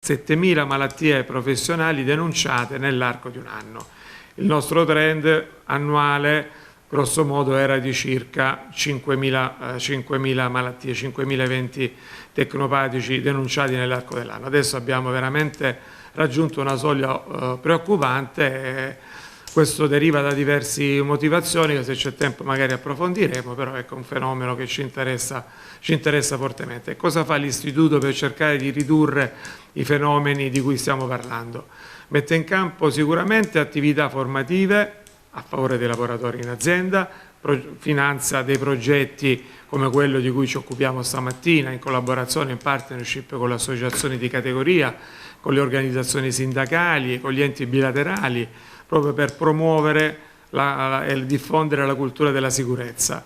7.000 malattie professionali denunciate nell'arco di un anno. Il nostro trend annuale grosso modo era di circa 5.000 malattie, 5.000 eventi tecnopatici denunciati nell'arco dell'anno. Adesso abbiamo veramente raggiunto una soglia preoccupante. Questo deriva da diverse motivazioni che se c'è tempo magari approfondiremo, però ecco un fenomeno che ci interessa fortemente. E cosa fa l'Istituto per cercare di ridurre i fenomeni di cui stiamo parlando? Mette in campo sicuramente attività formative a favore dei lavoratori in azienda, finanzia dei progetti come quello di cui ci occupiamo stamattina in collaborazione, in partnership con le associazioni di categoria, con le organizzazioni sindacali, con gli enti bilaterali, proprio per promuovere e diffondere la cultura della sicurezza.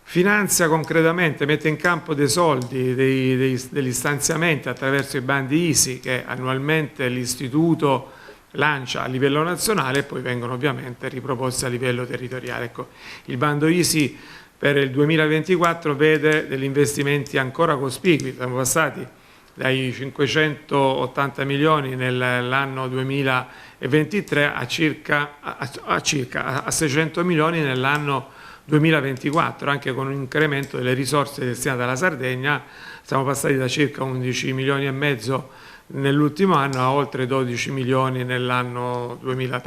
Finanzia concretamente, mette in campo dei soldi, degli stanziamenti attraverso i bandi ISI che annualmente l'Istituto lancia a livello nazionale e poi vengono ovviamente riproposti a livello territoriale. Ecco, il bando ISI per il 2024 vede degli investimenti ancora cospicui, siamo passati dai 580 milioni nell'anno 2023 a circa 600 milioni nell'anno 2024, anche con un incremento delle risorse destinate alla Sardegna. Siamo passati da circa 11 milioni e mezzo nell'ultimo anno a oltre 12 milioni nell'anno 2000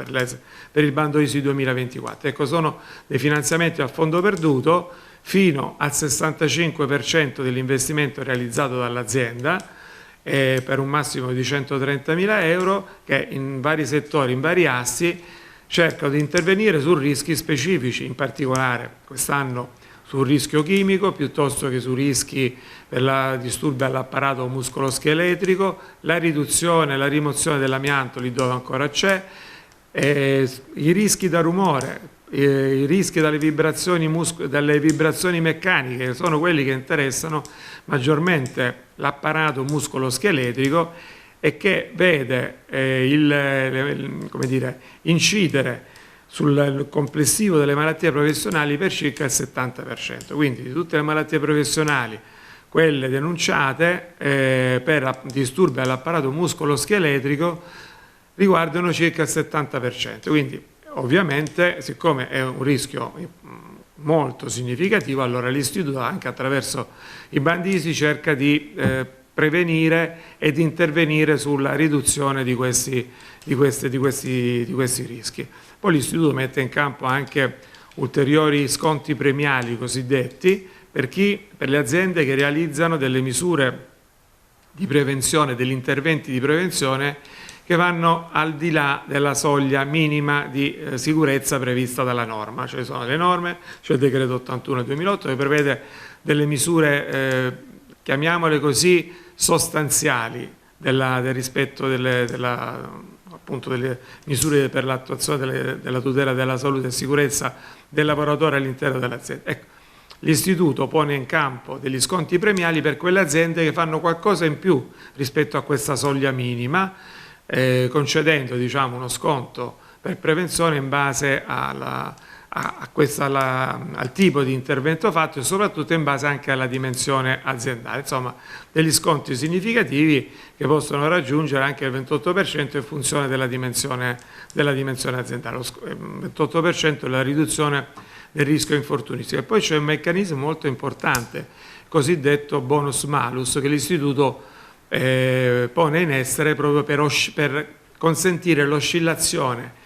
per il bando ISI 2024. Ecco, sono dei finanziamenti a fondo perduto fino al 65% dell'investimento realizzato dall'azienda, per un massimo di 130.000 euro, che in vari settori, in vari assi, cercano di intervenire su rischi specifici, in particolare quest'anno sul rischio chimico, piuttosto che su rischi per disturbi all'apparato muscoloscheletrico, la riduzione e la rimozione dell'amianto lì dove ancora c'è, i rischi da rumore, i rischi dalle vibrazioni meccaniche, che sono quelli che interessano maggiormente l'apparato muscoloscheletrico e che vede incidere sul complessivo delle malattie professionali per circa il 70%. Quindi di tutte le malattie professionali, quelle denunciate per disturbi all'apparato muscoloscheletrico riguardano circa il 70%. Quindi ovviamente, siccome è un rischio molto significativo, allora l'Istituto anche attraverso i bandi ISI cerca di prevenire ed intervenire sulla riduzione di questi rischi. Poi l'Istituto mette in campo anche ulteriori sconti premiali cosiddetti per le aziende che realizzano delle misure di prevenzione, degli interventi di prevenzione che vanno al di là della soglia minima di sicurezza prevista dalla norma. Cioè sono le norme, cioè il decreto 81 del 2008 che prevede delle misure, chiamiamole così, sostanziali del rispetto appunto delle misure per l'attuazione della tutela della salute e sicurezza del lavoratore all'interno dell'azienda. Ecco, l'Istituto pone in campo degli sconti premiali per quelle aziende che fanno qualcosa in più rispetto a questa soglia minima, concedendo uno sconto per prevenzione in base al tipo di intervento fatto e soprattutto in base anche alla dimensione aziendale. Insomma, degli sconti significativi che possono raggiungere anche il 28% in funzione della dimensione aziendale. Il 28% è la riduzione del rischio infortunistico. E poi c'è un meccanismo molto importante, cosiddetto bonus malus, che l'Istituto pone in essere proprio per consentire l'oscillazione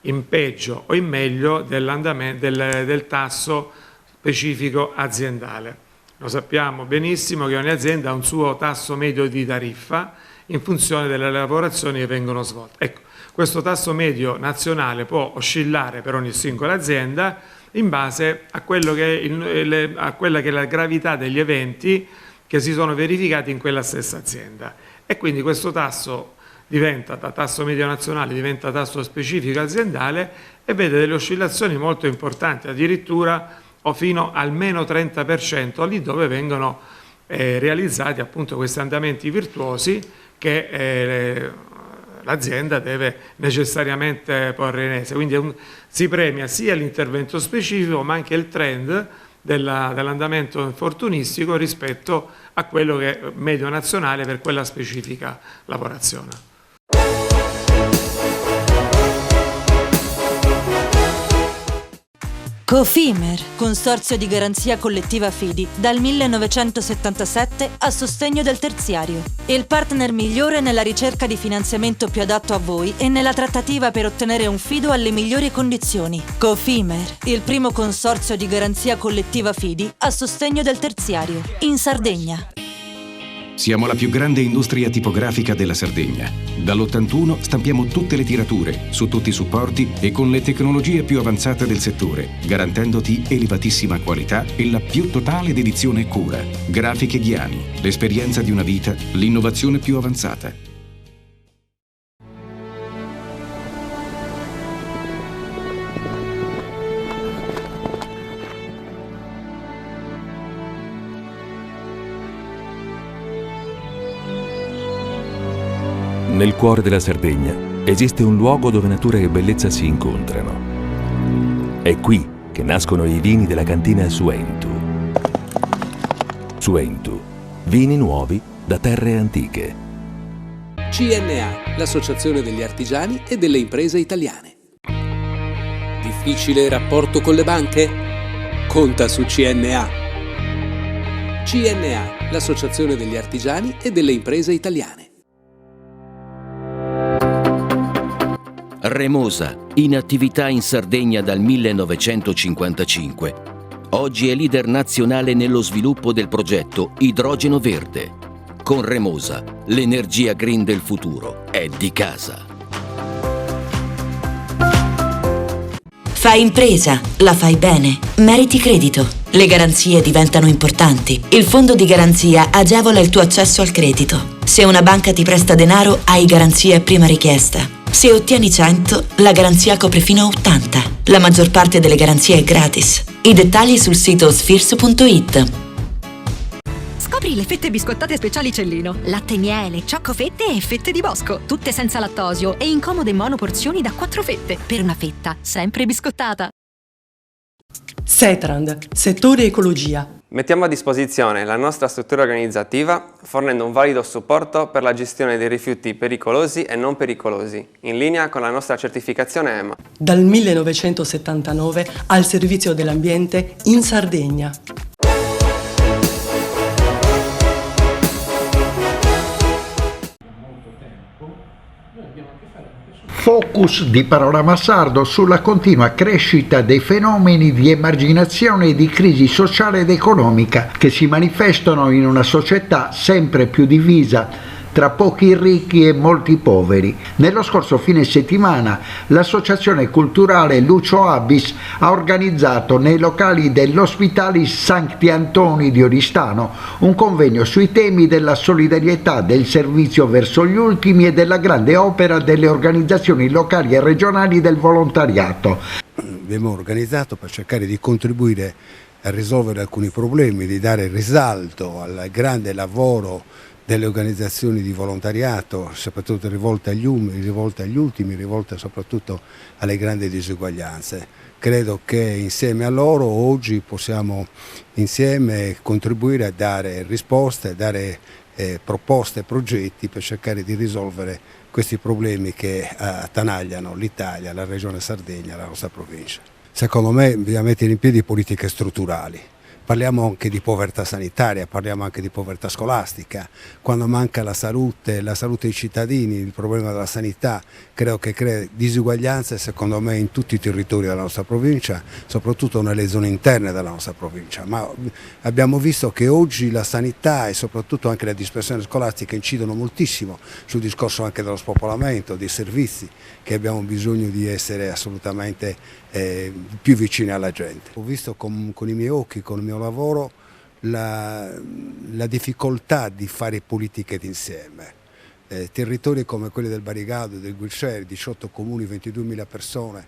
in peggio o in meglio del tasso specifico aziendale. Lo sappiamo benissimo che ogni azienda ha un suo tasso medio di tariffa in funzione delle lavorazioni che vengono svolte. Ecco, questo tasso medio nazionale può oscillare per ogni singola azienda in base a quella che è la gravità degli eventi che si sono verificati in quella stessa azienda. E quindi questo tasso diventa, da tasso medio nazionale, diventa tasso specifico aziendale e vede delle oscillazioni molto importanti, addirittura o fino al meno 30%, lì dove vengono realizzati appunto questi andamenti virtuosi che l'azienda deve necessariamente porre in essere. Quindi si premia sia l'intervento specifico ma anche il trend dell'andamento infortunistico rispetto a quello che è medio nazionale per quella specifica lavorazione. Cofimer, consorzio di garanzia collettiva Fidi, dal 1977 a sostegno del terziario. Il partner migliore nella ricerca di finanziamento più adatto a voi e nella trattativa per ottenere un fido alle migliori condizioni. Cofimer, il primo consorzio di garanzia collettiva Fidi a sostegno del terziario, in Sardegna. Siamo la più grande industria tipografica della Sardegna. Dall'81 stampiamo tutte le tirature, su tutti i supporti e con le tecnologie più avanzate del settore, garantendoti elevatissima qualità e la più totale dedizione e cura. Grafiche Ghiani, l'esperienza di una vita, l'innovazione più avanzata. Nel cuore della Sardegna esiste un luogo dove natura e bellezza si incontrano. È qui che nascono i vini della cantina Suentu. Suentu, vini nuovi da terre antiche. CNA, l'associazione degli artigiani e delle imprese italiane. Difficile rapporto con le banche? Conta su CNA. CNA, l'associazione degli artigiani e delle imprese italiane. Remosa, in attività in Sardegna dal 1955. Oggi è leader nazionale nello sviluppo del progetto Idrogeno Verde. Con Remosa, l'energia green del futuro è di casa. Fai impresa, la fai bene, meriti credito. Le garanzie diventano importanti. Il fondo di garanzia agevola il tuo accesso al credito. Se una banca ti presta denaro, hai garanzia a prima richiesta. Se ottieni 100, la garanzia copre fino a 80. La maggior parte delle garanzie è gratis. I dettagli sul sito sfirso.it. Scopri le fette biscottate speciali Cellino. Latte e miele, ciocco-fette e fette di bosco. Tutte senza lattosio e in comode monoporzioni da 4 fette. Per una fetta sempre biscottata. Setrand, settore ecologia. Mettiamo a disposizione la nostra struttura organizzativa fornendo un valido supporto per la gestione dei rifiuti pericolosi e non pericolosi, in linea con la nostra certificazione EMA. Dal 1979 al servizio dell'ambiente in Sardegna. Focus di Panorama Sardo sulla continua crescita dei fenomeni di emarginazione e di crisi sociale ed economica che si manifestano in una società sempre più divisa tra pochi ricchi e molti poveri. Nello scorso fine settimana l'associazione culturale Lucio Abis ha organizzato nei locali dell'Ospitalis Sancti Antoni di Oristano un convegno sui temi della solidarietà, del servizio verso gli ultimi e della grande opera delle organizzazioni locali e regionali del volontariato. Abbiamo organizzato per cercare di contribuire a risolvere alcuni problemi, di dare risalto al grande lavoro delle organizzazioni di volontariato, soprattutto rivolte agli ultimi, rivolte soprattutto alle grandi disuguaglianze. Credo che insieme a loro oggi possiamo insieme contribuire a dare risposte, dare proposte e progetti per cercare di risolvere questi problemi che attanagliano l'Italia, la regione Sardegna, la nostra provincia. Secondo me bisogna mettere in piedi politiche strutturali. Parliamo anche di povertà sanitaria, parliamo anche di povertà scolastica. Quando manca la salute dei cittadini, il problema della sanità, credo che crea disuguaglianze secondo me in tutti i territori della nostra provincia, soprattutto nelle zone interne della nostra provincia. Ma abbiamo visto che oggi la sanità e soprattutto anche la dispersione scolastica incidono moltissimo sul discorso anche dello spopolamento, dei servizi, che abbiamo bisogno di essere assolutamente più vicini alla gente. Ho visto con i miei occhi, con il mio lavoro, la difficoltà di fare politiche d'insieme. Territori come quelli del Barigado, del Guilceri, 18 comuni, 22.000 persone,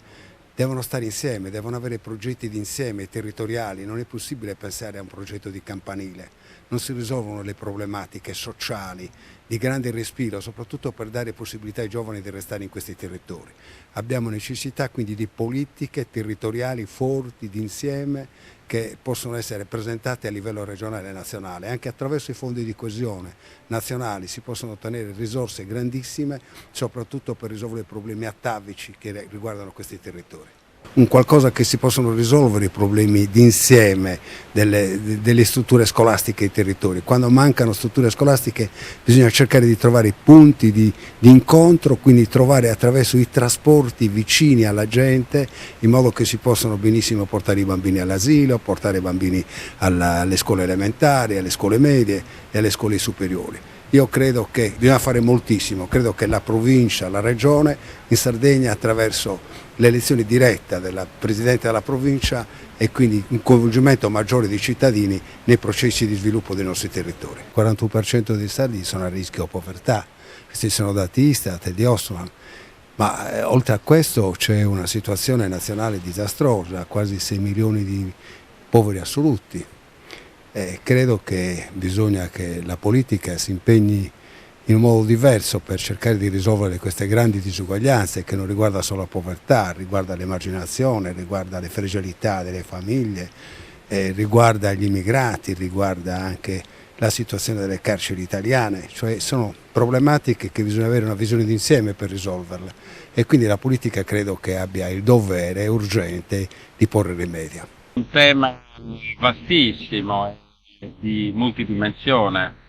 devono stare insieme, devono avere progetti d'insieme territoriali, non è possibile pensare a un progetto di campanile, non si risolvono le problematiche sociali di grande respiro, soprattutto per dare possibilità ai giovani di restare in questi territori. Abbiamo necessità quindi di politiche territoriali forti, d'insieme, che possono essere presentate a livello regionale e nazionale. Anche attraverso i fondi di coesione nazionali si possono ottenere risorse grandissime, soprattutto per risolvere i problemi atavici che riguardano questi territori. Un qualcosa che si possono risolvere i problemi d'insieme delle strutture scolastiche ai territori. Quando mancano strutture scolastiche bisogna cercare di trovare punti di incontro, quindi trovare attraverso i trasporti vicini alla gente, in modo che si possano benissimo portare i bambini all'asilo, portare i bambini alle scuole elementari, alle scuole medie e alle scuole superiori. Io credo che bisogna fare moltissimo, credo che la provincia, la regione, in Sardegna attraverso l'elezione diretta del Presidente della provincia e quindi un coinvolgimento maggiore dei cittadini nei processi di sviluppo dei nostri territori. Il 41% dei sardi sono a rischio povertà, questi sono dati Istat e di Osman, ma oltre a questo c'è una situazione nazionale disastrosa, quasi 6 milioni di poveri assoluti. Credo che bisogna che la politica si impegni in un modo diverso per cercare di risolvere queste grandi disuguaglianze che non riguarda solo la povertà, riguarda l'emarginazione, riguarda le fragilità delle famiglie, riguarda gli immigrati, riguarda anche la situazione delle carceri italiane, cioè sono problematiche che bisogna avere una visione d'insieme per risolverle e quindi la politica credo che abbia il dovere urgente di porre rimedio. Un tema vastissimo di multidimensione.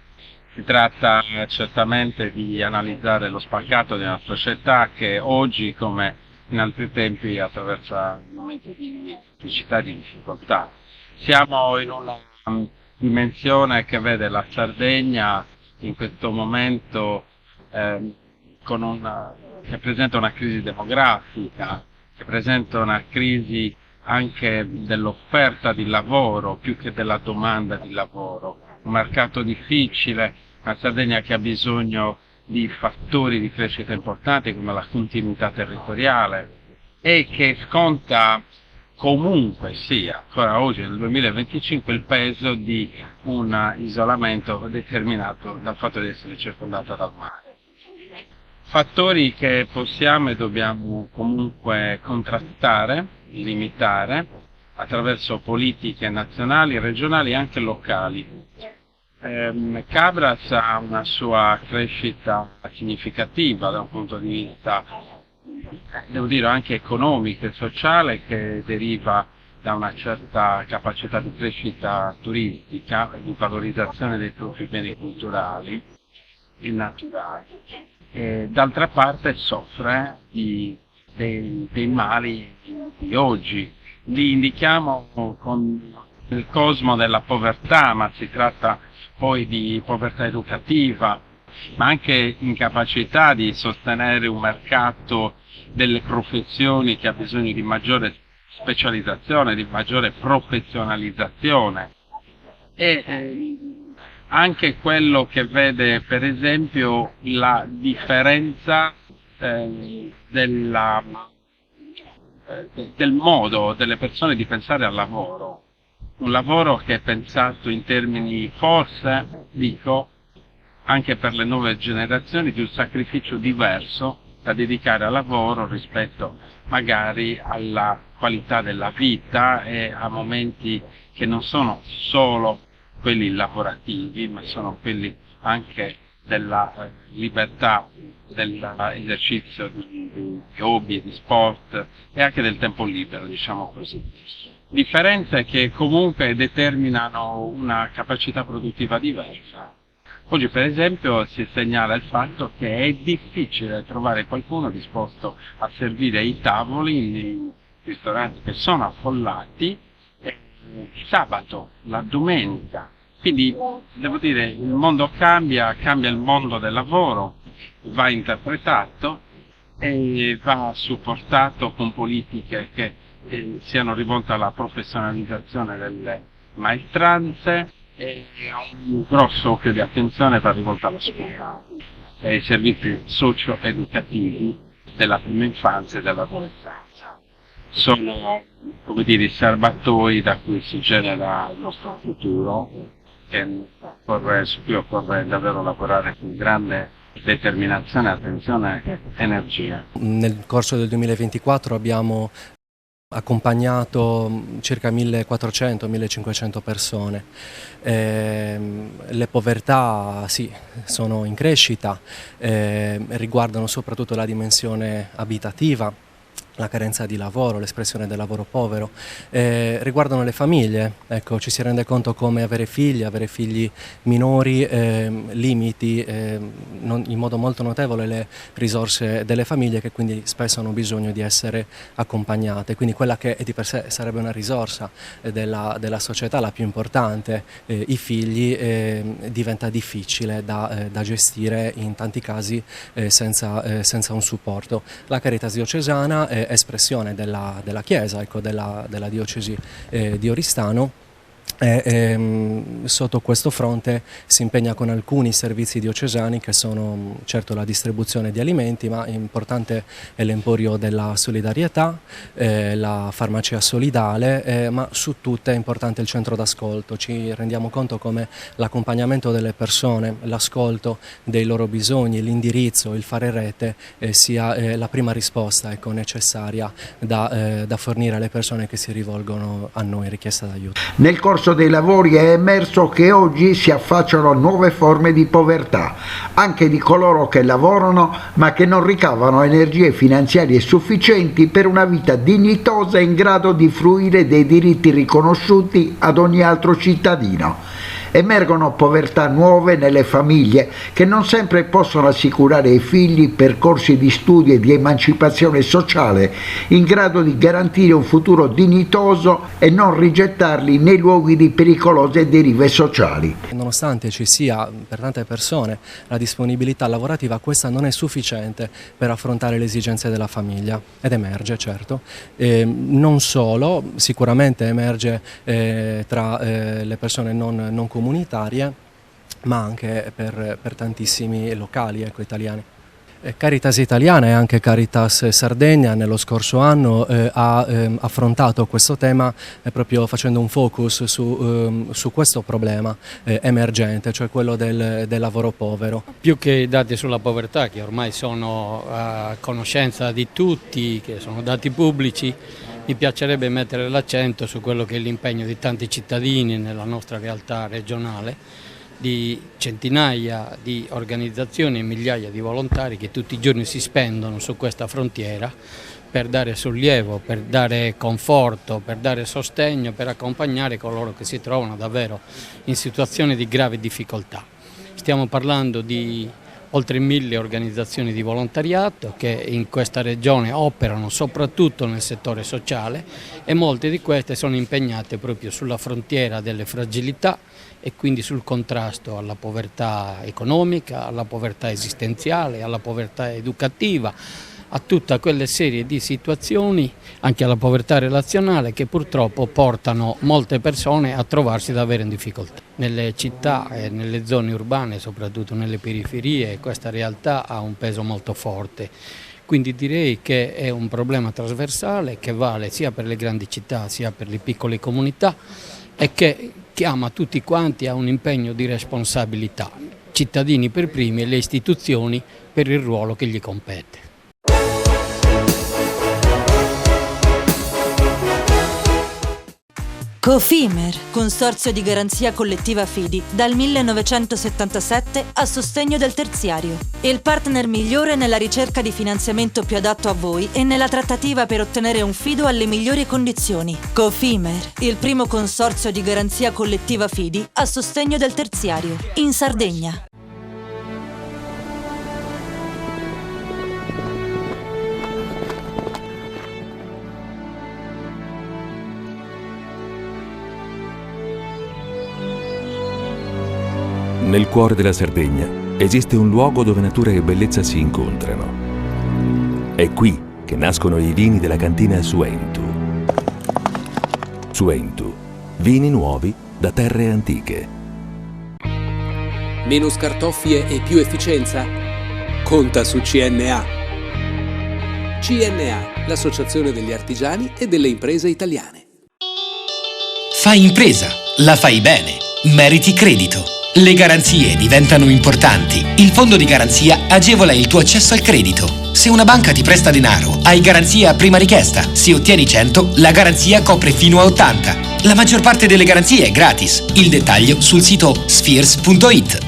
Si tratta certamente di analizzare lo spaccato di una società che oggi, come in altri tempi, attraversa momenti di criticità e di difficoltà. Siamo in una dimensione che vede la Sardegna in questo momento che presenta una crisi demografica, che presenta una crisi anche dell'offerta di lavoro più che della domanda di lavoro. Un mercato difficile, una Sardegna che ha bisogno di fattori di crescita importanti come la continuità territoriale e che sconta comunque sia, ancora oggi nel 2025, il peso di un isolamento determinato dal fatto di essere circondata dal mare. Fattori che possiamo e dobbiamo comunque contrastare, limitare, attraverso politiche nazionali, regionali e anche locali. Cabras ha una sua crescita significativa da un punto di vista, devo dire, anche economico e sociale, che deriva da una certa capacità di crescita turistica e di valorizzazione dei propri beni culturali e naturali. D'altra parte soffre dei mali di oggi. Li indichiamo con il cosmo della povertà, ma si tratta poi di povertà educativa, ma anche incapacità di sostenere un mercato delle professioni che ha bisogno di maggiore specializzazione, di maggiore professionalizzazione e anche quello che vede per esempio la differenza del modo delle persone di pensare al lavoro. Un lavoro che è pensato in termini, forse, dico, anche per le nuove generazioni, di un sacrificio diverso da dedicare al lavoro rispetto magari alla qualità della vita e a momenti che non sono solo quelli lavorativi, ma sono quelli anche della libertà, dell'esercizio di hobby, di sport e anche del tempo libero, diciamo così. Differenze che comunque determinano una capacità produttiva diversa. Oggi per esempio si segnala il fatto che è difficile trovare qualcuno disposto a servire i tavoli nei ristoranti che sono affollati il sabato, la domenica. Quindi devo dire, il mondo cambia il mondo del lavoro, va interpretato e va supportato con politiche che siano rivolte alla professionalizzazione delle maestranze e un grosso occhio di attenzione va rivolto alla scuola e ai servizi socio-educativi della prima infanzia e dell'adolescenza. Sono, come dire, i serbatoi da cui si genera il nostro futuro, su cui occorre davvero lavorare con grande determinazione, attenzione e energia. Nel corso del 2024 abbiamo accompagnato circa 1400-1500 persone. Le povertà sì, sono in crescita, riguardano soprattutto la dimensione abitativa, la carenza di lavoro, l'espressione del lavoro povero, riguardano le famiglie. Ecco, ci si rende conto come avere figli minori limiti in modo molto notevole le risorse delle famiglie, che quindi spesso hanno bisogno di essere accompagnate. Quindi quella che di per sé sarebbe una risorsa della società, la più importante, i figli, diventa difficile da gestire in tanti casi senza un supporto. La Caritas diocesana è espressione della Chiesa, ecco, della diocesi di Oristano, Sotto questo fronte si impegna con alcuni servizi diocesani che sono certo la distribuzione di alimenti, ma importante è l'emporio della solidarietà, la farmacia solidale, ma su tutte è importante il centro d'ascolto. Ci rendiamo conto come l'accompagnamento delle persone, l'ascolto dei loro bisogni, l'indirizzo, il fare rete sia la prima risposta necessaria da fornire alle persone che si rivolgono a noi in richiesta d'aiuto. Nel corso dei lavori è emerso che oggi si affacciano nuove forme di povertà, anche di coloro che lavorano ma che non ricavano energie finanziarie sufficienti per una vita dignitosa e in grado di fruire dei diritti riconosciuti ad ogni altro cittadino. Emergono povertà nuove nelle famiglie che non sempre possono assicurare ai figli percorsi di studio e di emancipazione sociale in grado di garantire un futuro dignitoso e non rigettarli nei luoghi di pericolose derive sociali. Nonostante ci sia per tante persone la disponibilità lavorativa, questa non è sufficiente per affrontare le esigenze della famiglia ed emerge certo. Non solo, sicuramente emerge tra le persone non comunitarie, ma anche per tantissimi locali italiani. Caritas Italiana e anche Caritas Sardegna nello scorso anno ha affrontato questo tema proprio facendo un focus su questo problema emergente, cioè quello del lavoro povero. Più che i dati sulla povertà, che ormai sono a conoscenza di tutti, che sono dati pubblici, mi piacerebbe mettere l'accento su quello che è l'impegno di tanti cittadini nella nostra realtà regionale, di centinaia di organizzazioni e migliaia di volontari che tutti i giorni si spendono su questa frontiera per dare sollievo, per dare conforto, per dare sostegno, per accompagnare coloro che si trovano davvero in situazioni di grave difficoltà. Stiamo parlando di oltre 1000 organizzazioni di volontariato che in questa regione operano soprattutto nel settore sociale e molte di queste sono impegnate proprio sulla frontiera delle fragilità e quindi sul contrasto alla povertà economica, alla povertà esistenziale, alla povertà educativa, a tutta quelle serie di situazioni, anche alla povertà relazionale, che purtroppo portano molte persone a trovarsi davvero in difficoltà. Nelle città e nelle zone urbane, soprattutto nelle periferie, questa realtà ha un peso molto forte. Quindi direi che è un problema trasversale che vale sia per le grandi città sia per le piccole comunità e che chiama tutti quanti a un impegno di responsabilità, cittadini per primi e le istituzioni per il ruolo che gli compete. Cofimer, consorzio di garanzia collettiva Fidi, dal 1977 a sostegno del terziario. Il partner migliore nella ricerca di finanziamento più adatto a voi e nella trattativa per ottenere un fido alle migliori condizioni. Cofimer, il primo consorzio di garanzia collettiva Fidi a sostegno del terziario, in Sardegna. Nel cuore della Sardegna esiste un luogo dove natura e bellezza si incontrano. È qui che nascono i vini della cantina Suentu. Suentu, vini nuovi da terre antiche. Meno scartoffie e più efficienza? Conta su CNA. CNA, l'associazione degli artigiani e delle imprese italiane. Fai impresa, la fai bene, meriti credito. Le garanzie diventano importanti. Il fondo di garanzia agevola il tuo accesso al credito. Se una banca ti presta denaro, hai garanzia a prima richiesta. Se ottieni 100, la garanzia copre fino a 80. La maggior parte delle garanzie è gratis. Il dettaglio sul sito spheres.it.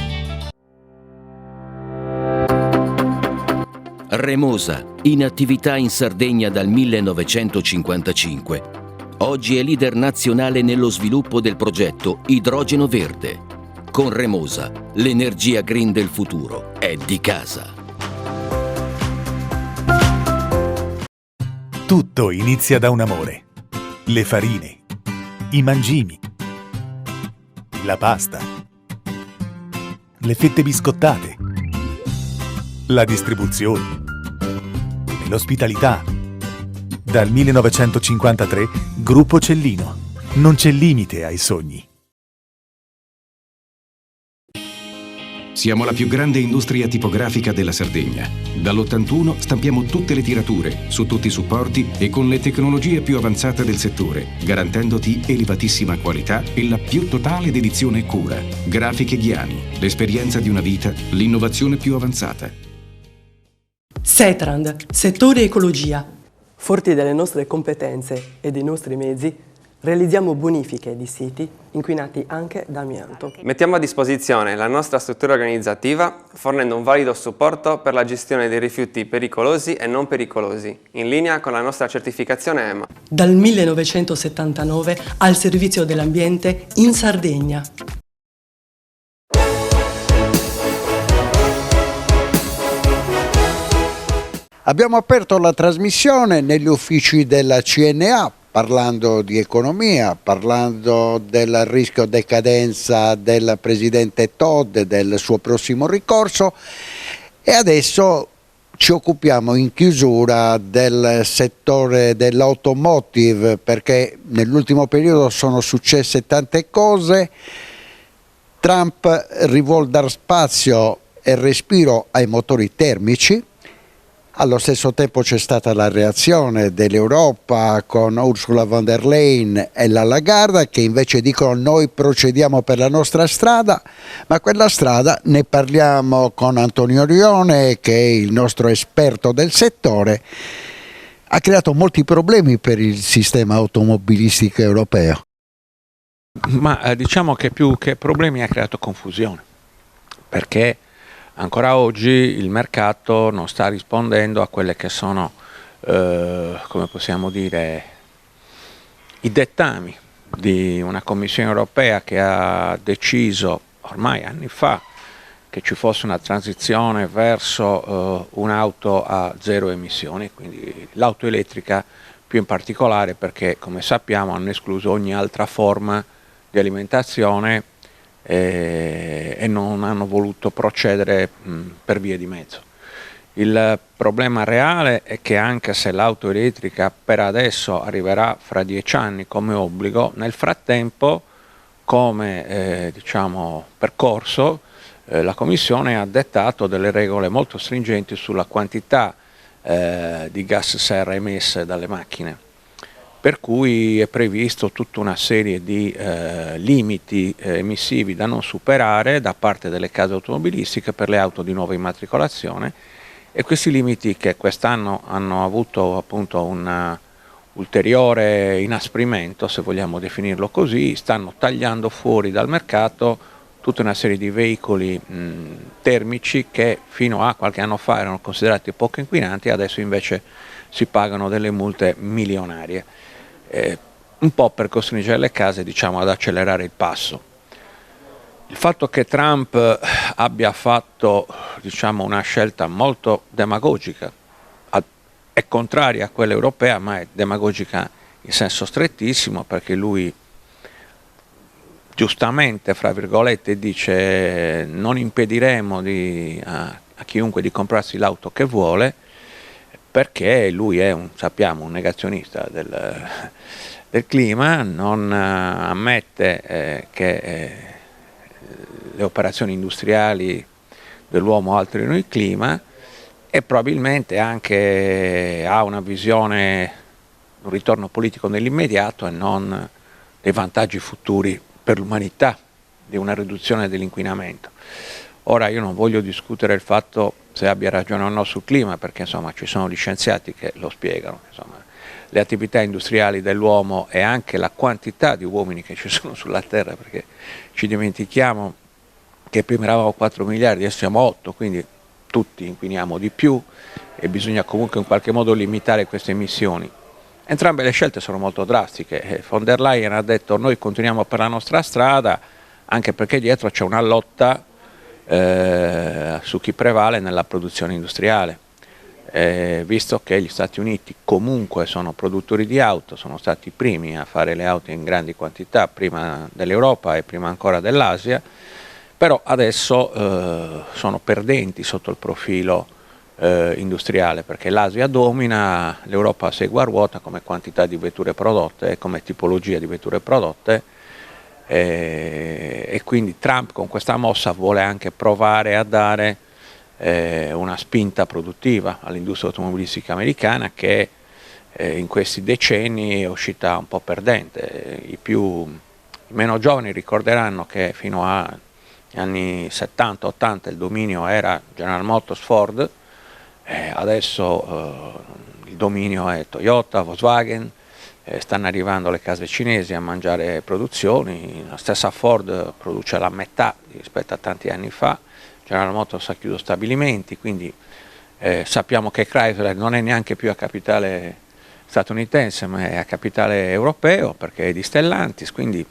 Remosa, in attività in Sardegna dal 1955. Oggi è leader nazionale nello sviluppo del progetto Idrogeno Verde. Con Remosa, l'energia green del futuro è di casa. Tutto inizia da un amore. Le farine, i mangimi, la pasta, le fette biscottate, la distribuzione e l'ospitalità. Dal 1953, Gruppo Cellino. Non c'è limite ai sogni. Siamo la più grande industria tipografica della Sardegna. Dall'81 stampiamo tutte le tirature, su tutti i supporti e con le tecnologie più avanzate del settore, garantendoti elevatissima qualità e la più totale dedizione e cura. Grafiche Ghiani, l'esperienza di una vita, l'innovazione più avanzata. Setrand, settore ecologia. Forti delle nostre competenze e dei nostri mezzi, realizziamo bonifiche di siti inquinati anche da amianto. Mettiamo a disposizione la nostra struttura organizzativa fornendo un valido supporto per la gestione dei rifiuti pericolosi e non pericolosi, in linea con la nostra certificazione EMA. Dal 1979 al servizio dell'ambiente in Sardegna. Abbiamo aperto la trasmissione negli uffici della CNA, parlando di economia, parlando del rischio decadenza del presidente Todd e del suo prossimo ricorso, e adesso ci occupiamo in chiusura del settore dell'automotive, perché nell'ultimo periodo sono successe tante cose. Trump rivuol dar spazio e respiro ai motori termici. Allo stesso tempo c'è stata la reazione dell'Europa con Ursula von der Leyen e la Lagarde, che invece dicono noi procediamo per la nostra strada, ma quella strada ne parliamo con Antonio Rione, che è il nostro esperto del settore. Ha creato molti problemi per il sistema automobilistico europeo. Ma diciamo che più che problemi ha creato confusione, perché ancora oggi il mercato non sta rispondendo a quelle che sono, come possiamo dire, i dettami di una Commissione europea che ha deciso ormai anni fa che ci fosse una transizione verso un'auto a zero emissioni, quindi l'auto elettrica più in particolare, perché come sappiamo hanno escluso ogni altra forma di alimentazione e non hanno voluto procedere per vie di mezzo. Il problema reale è che anche se l'auto elettrica per adesso arriverà fra 10 anni come obbligo, nel frattempo come diciamo, percorso la Commissione ha dettato delle regole molto stringenti sulla quantità di gas serra emesse dalle macchine, per cui è previsto tutta una serie di limiti emissivi da non superare da parte delle case automobilistiche per le auto di nuova immatricolazione, e questi limiti, che quest'anno hanno avuto appunto un ulteriore inasprimento, se vogliamo definirlo così, stanno tagliando fuori dal mercato tutta una serie di veicoli termici che fino a qualche anno fa erano considerati poco inquinanti, adesso invece si pagano delle multe milionarie. Un po' per costringere le case, diciamo, ad accelerare il passo. Il fatto che Trump abbia fatto, diciamo, una scelta molto demagogica, è contraria a quella europea, ma è demagogica in senso strettissimo, perché lui giustamente, fra virgolette, dice non impediremo a chiunque di comprarsi l'auto che vuole, perché lui è sappiamo, un negazionista del clima, non ammette che le operazioni industriali dell'uomo alterino il clima, e probabilmente anche ha una visione, un ritorno politico nell'immediato e non dei vantaggi futuri per l'umanità di una riduzione dell'inquinamento. Ora io non voglio discutere il fatto se abbia ragione o no sul clima, perché insomma ci sono gli scienziati che lo spiegano, insomma, le attività industriali dell'uomo e anche la quantità di uomini che ci sono sulla Terra, perché ci dimentichiamo che prima eravamo 4 miliardi, adesso siamo 8, quindi tutti inquiniamo di più e bisogna comunque in qualche modo limitare queste emissioni. Entrambe le scelte sono molto drastiche. Von der Leyen ha detto noi continuiamo per la nostra strada, anche perché dietro c'è una lotta su chi prevale nella produzione industriale, visto che gli Stati Uniti comunque sono produttori di auto, sono stati i primi a fare le auto in grandi quantità, prima dell'Europa e prima ancora dell'Asia, però adesso sono perdenti sotto il profilo industriale, perché l'Asia domina, l'Europa segue a ruota come quantità di vetture prodotte e come tipologia di vetture prodotte, e quindi Trump con questa mossa vuole anche provare a dare una spinta produttiva all'industria automobilistica americana che in questi decenni è uscita un po' perdente. I meno giovani ricorderanno che fino agli anni 70-80 il dominio era General Motors, Ford, adesso il dominio è Toyota, Volkswagen, stanno arrivando le case cinesi a mangiare produzioni, la stessa Ford produce la metà rispetto a tanti anni fa, General Motors ha chiuso stabilimenti, quindi sappiamo che Chrysler non è neanche più a capitale statunitense ma è a capitale europeo perché è di Stellantis, quindi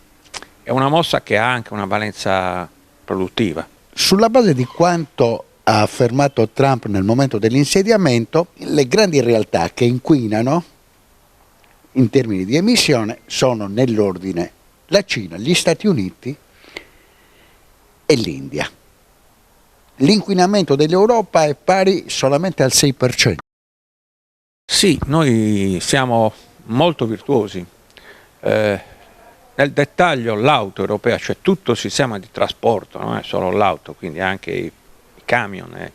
è una mossa che ha anche una valenza produttiva. Sulla base di quanto ha affermato Trump nel momento dell'insediamento, le grandi realtà che inquinano in termini di emissione sono nell'ordine la Cina, gli Stati Uniti e l'India. L'inquinamento dell'Europa è pari solamente al 6%. Sì, noi siamo molto virtuosi. Nel dettaglio l'auto europea, cioè tutto il sistema di trasporto, non è solo l'auto, quindi anche i camion e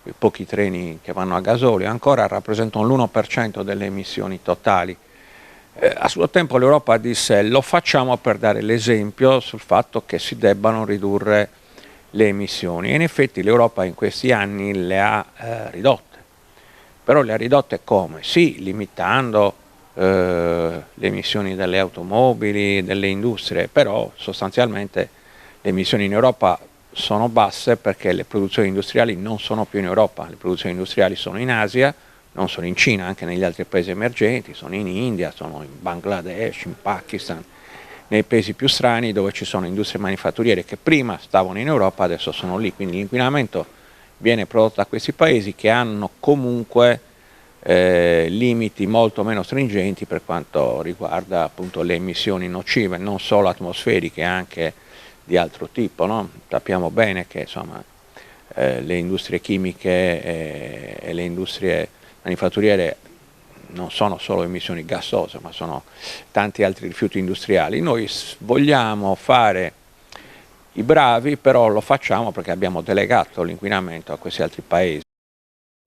i pochi treni che vanno a gasolio, ancora rappresentano l'1% delle emissioni totali. A suo tempo l'Europa disse lo facciamo per dare l'esempio sul fatto che si debbano ridurre le emissioni e in effetti l'Europa in questi anni le ha ridotte, però le ha ridotte come? Sì, limitando le emissioni delle automobili, delle industrie, però sostanzialmente le emissioni in Europa sono basse perché le produzioni industriali non sono più in Europa, le produzioni industriali sono in Asia, non sono in Cina, anche negli altri paesi emergenti, sono in India, sono in Bangladesh, in Pakistan, nei paesi più strani dove ci sono industrie manifatturiere che prima stavano in Europa, adesso sono lì, quindi l'inquinamento viene prodotto da questi paesi che hanno comunque limiti molto meno stringenti per quanto riguarda appunto le emissioni nocive, non solo atmosferiche, anche di altro tipo, no? Sappiamo bene che insomma, le industrie chimiche e le industrie manifatturiere non sono solo emissioni gassose, ma sono tanti altri rifiuti industriali. Noi vogliamo fare i bravi, però lo facciamo perché abbiamo delegato l'inquinamento a questi altri paesi.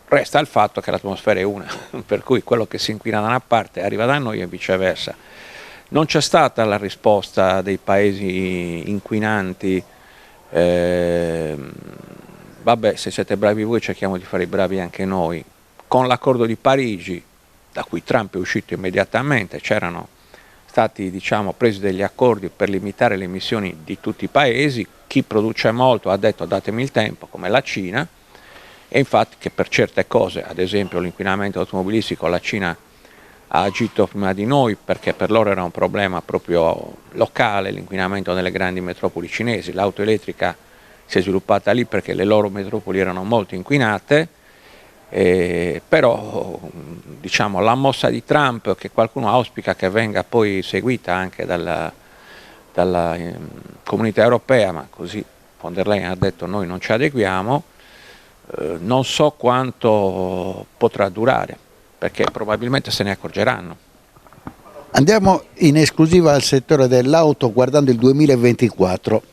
Resta il fatto che l'atmosfera è una, per cui quello che si inquina da una parte arriva da noi e viceversa. Non c'è stata la risposta dei paesi inquinanti, vabbè, se siete bravi voi cerchiamo di fare i bravi anche noi. Con l'accordo di Parigi, da cui Trump è uscito immediatamente, c'erano stati presi degli accordi per limitare le emissioni di tutti i paesi, chi produce molto ha detto datemi il tempo, come la Cina, e infatti che per certe cose, ad esempio l'inquinamento automobilistico, la Cina ha agito prima di noi perché per loro era un problema proprio locale, l'inquinamento nelle grandi metropoli cinesi, l'auto elettrica si è sviluppata lì perché le loro metropoli erano molto inquinate, però la mossa di Trump, che qualcuno auspica che venga poi seguita anche dalla comunità europea, ma così von der Leyen ha detto noi non ci adeguiamo, non so quanto potrà durare, perché probabilmente se ne accorgeranno. Andiamo in esclusiva al settore dell'auto guardando il 2024.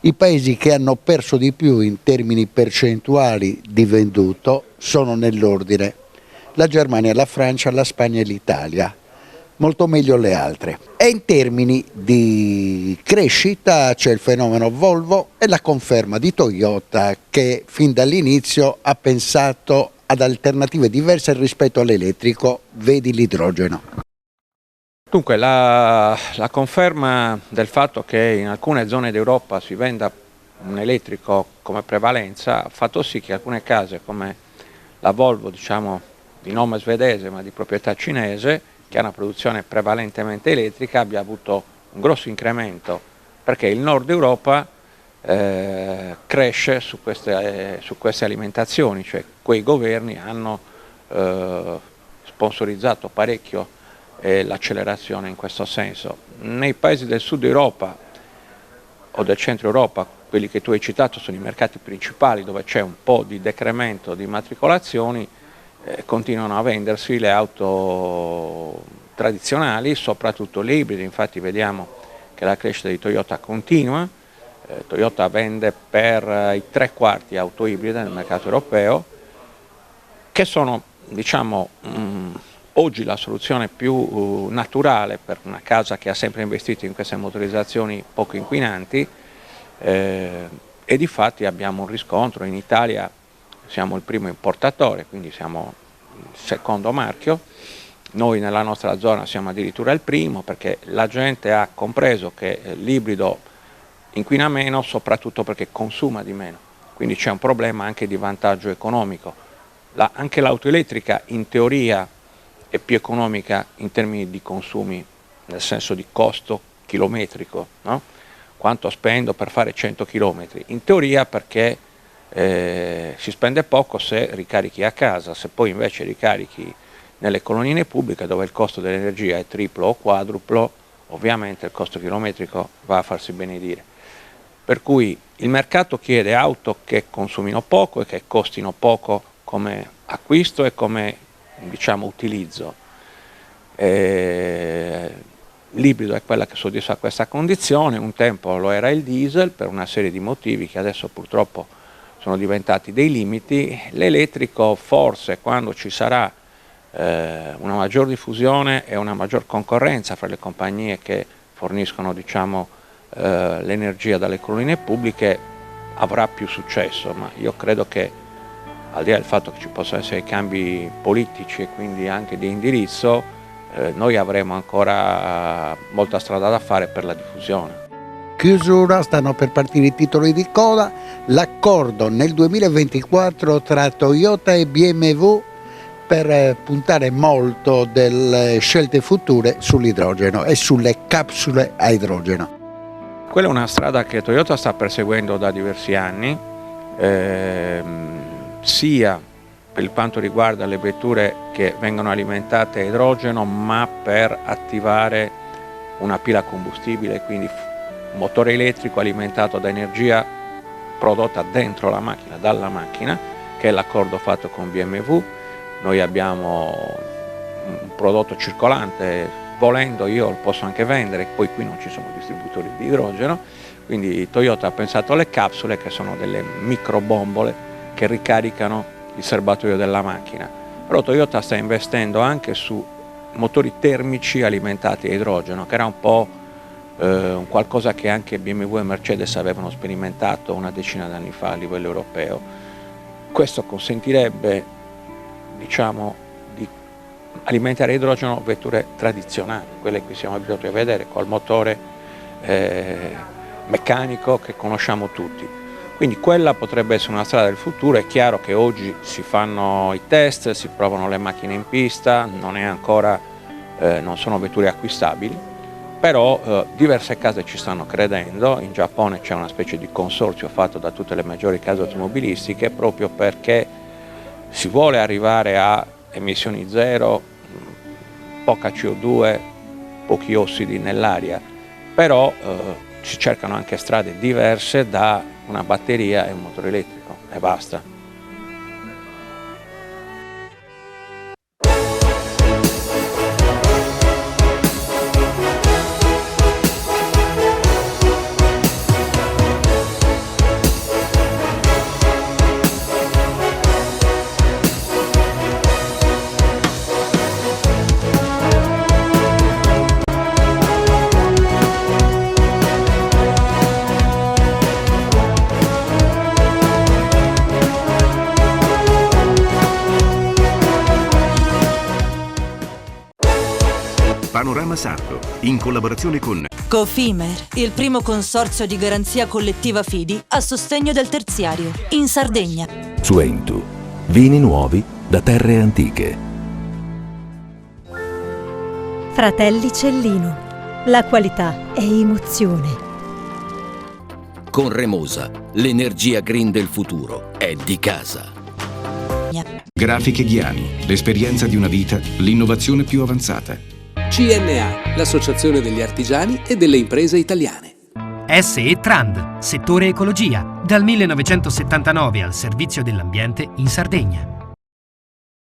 I paesi che hanno perso di più in termini percentuali di venduto sono nell'ordine la Germania, la Francia, la Spagna e l'Italia, molto meglio le altre. E in termini di crescita c'è il fenomeno Volvo e la conferma di Toyota che fin dall'inizio ha pensato ad alternative diverse rispetto all'elettrico, vedi l'idrogeno. Dunque la conferma del fatto che in alcune zone d'Europa si venda un elettrico come prevalenza ha fatto sì che alcune case come la Volvo, di nome svedese ma di proprietà cinese, che ha una produzione prevalentemente elettrica, abbia avuto un grosso incremento perché il nord Europa cresce su queste alimentazioni, cioè quei governi hanno sponsorizzato parecchio l'accelerazione in questo senso. Nei paesi del sud Europa o del centro Europa, quelli che tu hai citato sono i mercati principali dove c'è un po' di decremento di immatricolazioni, continuano a vendersi le auto tradizionali, soprattutto le ibride, infatti vediamo che la crescita di Toyota continua. Toyota vende per i 3/4 auto ibride nel mercato europeo, che sono, diciamo, oggi la soluzione più naturale per una casa che ha sempre investito in queste motorizzazioni poco inquinanti, e difatti abbiamo un riscontro. In Italia siamo il primo importatore, quindi siamo il secondo marchio. Noi nella nostra zona siamo addirittura il primo, perché la gente ha compreso che l'ibrido inquina meno, soprattutto perché consuma di meno, quindi c'è un problema anche di vantaggio economico. Anche l'auto elettrica in teoria è più economica in termini di consumi, nel senso di costo chilometrico, no? Quanto spendo per fare 100 km? In teoria, perché si spende poco se ricarichi a casa, se poi invece ricarichi nelle colonnine pubbliche, dove il costo dell'energia è triplo o quadruplo, ovviamente il costo chilometrico va a farsi benedire. Per cui il mercato chiede auto che consumino poco e che costino poco come acquisto e come, diciamo, utilizzo. L'ibrido è quella che soddisfa questa condizione. Un tempo lo era il diesel, per una serie di motivi che adesso purtroppo sono diventati dei limiti. L'elettrico, forse quando ci sarà una maggior diffusione e una maggior concorrenza fra le compagnie che forniscono, diciamo, l'energia dalle colonnine pubbliche, avrà più successo, ma io credo che, al di là del fatto che ci possano essere cambi politici e quindi anche di indirizzo, noi avremo ancora molta strada da fare per la diffusione. Chiusura, stanno per partire i titoli di coda. L'accordo nel 2024 tra Toyota e BMW per puntare molto delle scelte future sull'idrogeno e sulle capsule a idrogeno. Quella è una strada che Toyota sta perseguendo da diversi anni, sia per quanto riguarda le vetture che vengono alimentate a idrogeno, ma per attivare una pila combustibile, quindi motore elettrico alimentato da energia prodotta dentro la macchina, dalla macchina, che è l'accordo fatto con BMW. Noi abbiamo un prodotto circolante, volendo io lo posso anche vendere, poi qui non ci sono distributori di idrogeno, quindi Toyota ha pensato alle capsule, che sono delle microbombole che ricaricano il serbatoio della macchina. Però Toyota sta investendo anche su motori termici alimentati a idrogeno, che era un po' un qualcosa che anche BMW e Mercedes avevano sperimentato una decina di anni fa a livello europeo. Questo consentirebbe, diciamo, di alimentare a idrogeno vetture tradizionali, quelle che siamo abituati a vedere, col motore meccanico che conosciamo tutti. Quindi quella potrebbe essere una strada del futuro. È chiaro che oggi si fanno i test, si provano le macchine in pista, non sono vetture acquistabili, però diverse case ci stanno credendo. In Giappone c'è una specie di consorzio fatto da tutte le maggiori case automobilistiche, proprio perché si vuole arrivare a emissioni zero, poca CO2, pochi ossidi nell'aria, però si cercano anche strade diverse da una batteria e un motore elettrico e basta. Panorama Sardo, in collaborazione con Cofimer, il primo consorzio di garanzia collettiva fidi a sostegno del terziario, in Sardegna. Suentu, vini nuovi da terre antiche. Fratelli Cellino, la qualità è emozione. Con Remosa, l'energia green del futuro è di casa. Grafiche Ghiani, l'esperienza di una vita, l'innovazione più avanzata. CNA, l'associazione degli artigiani e delle imprese italiane. SE Trand, settore ecologia, dal 1979 al servizio dell'ambiente in Sardegna.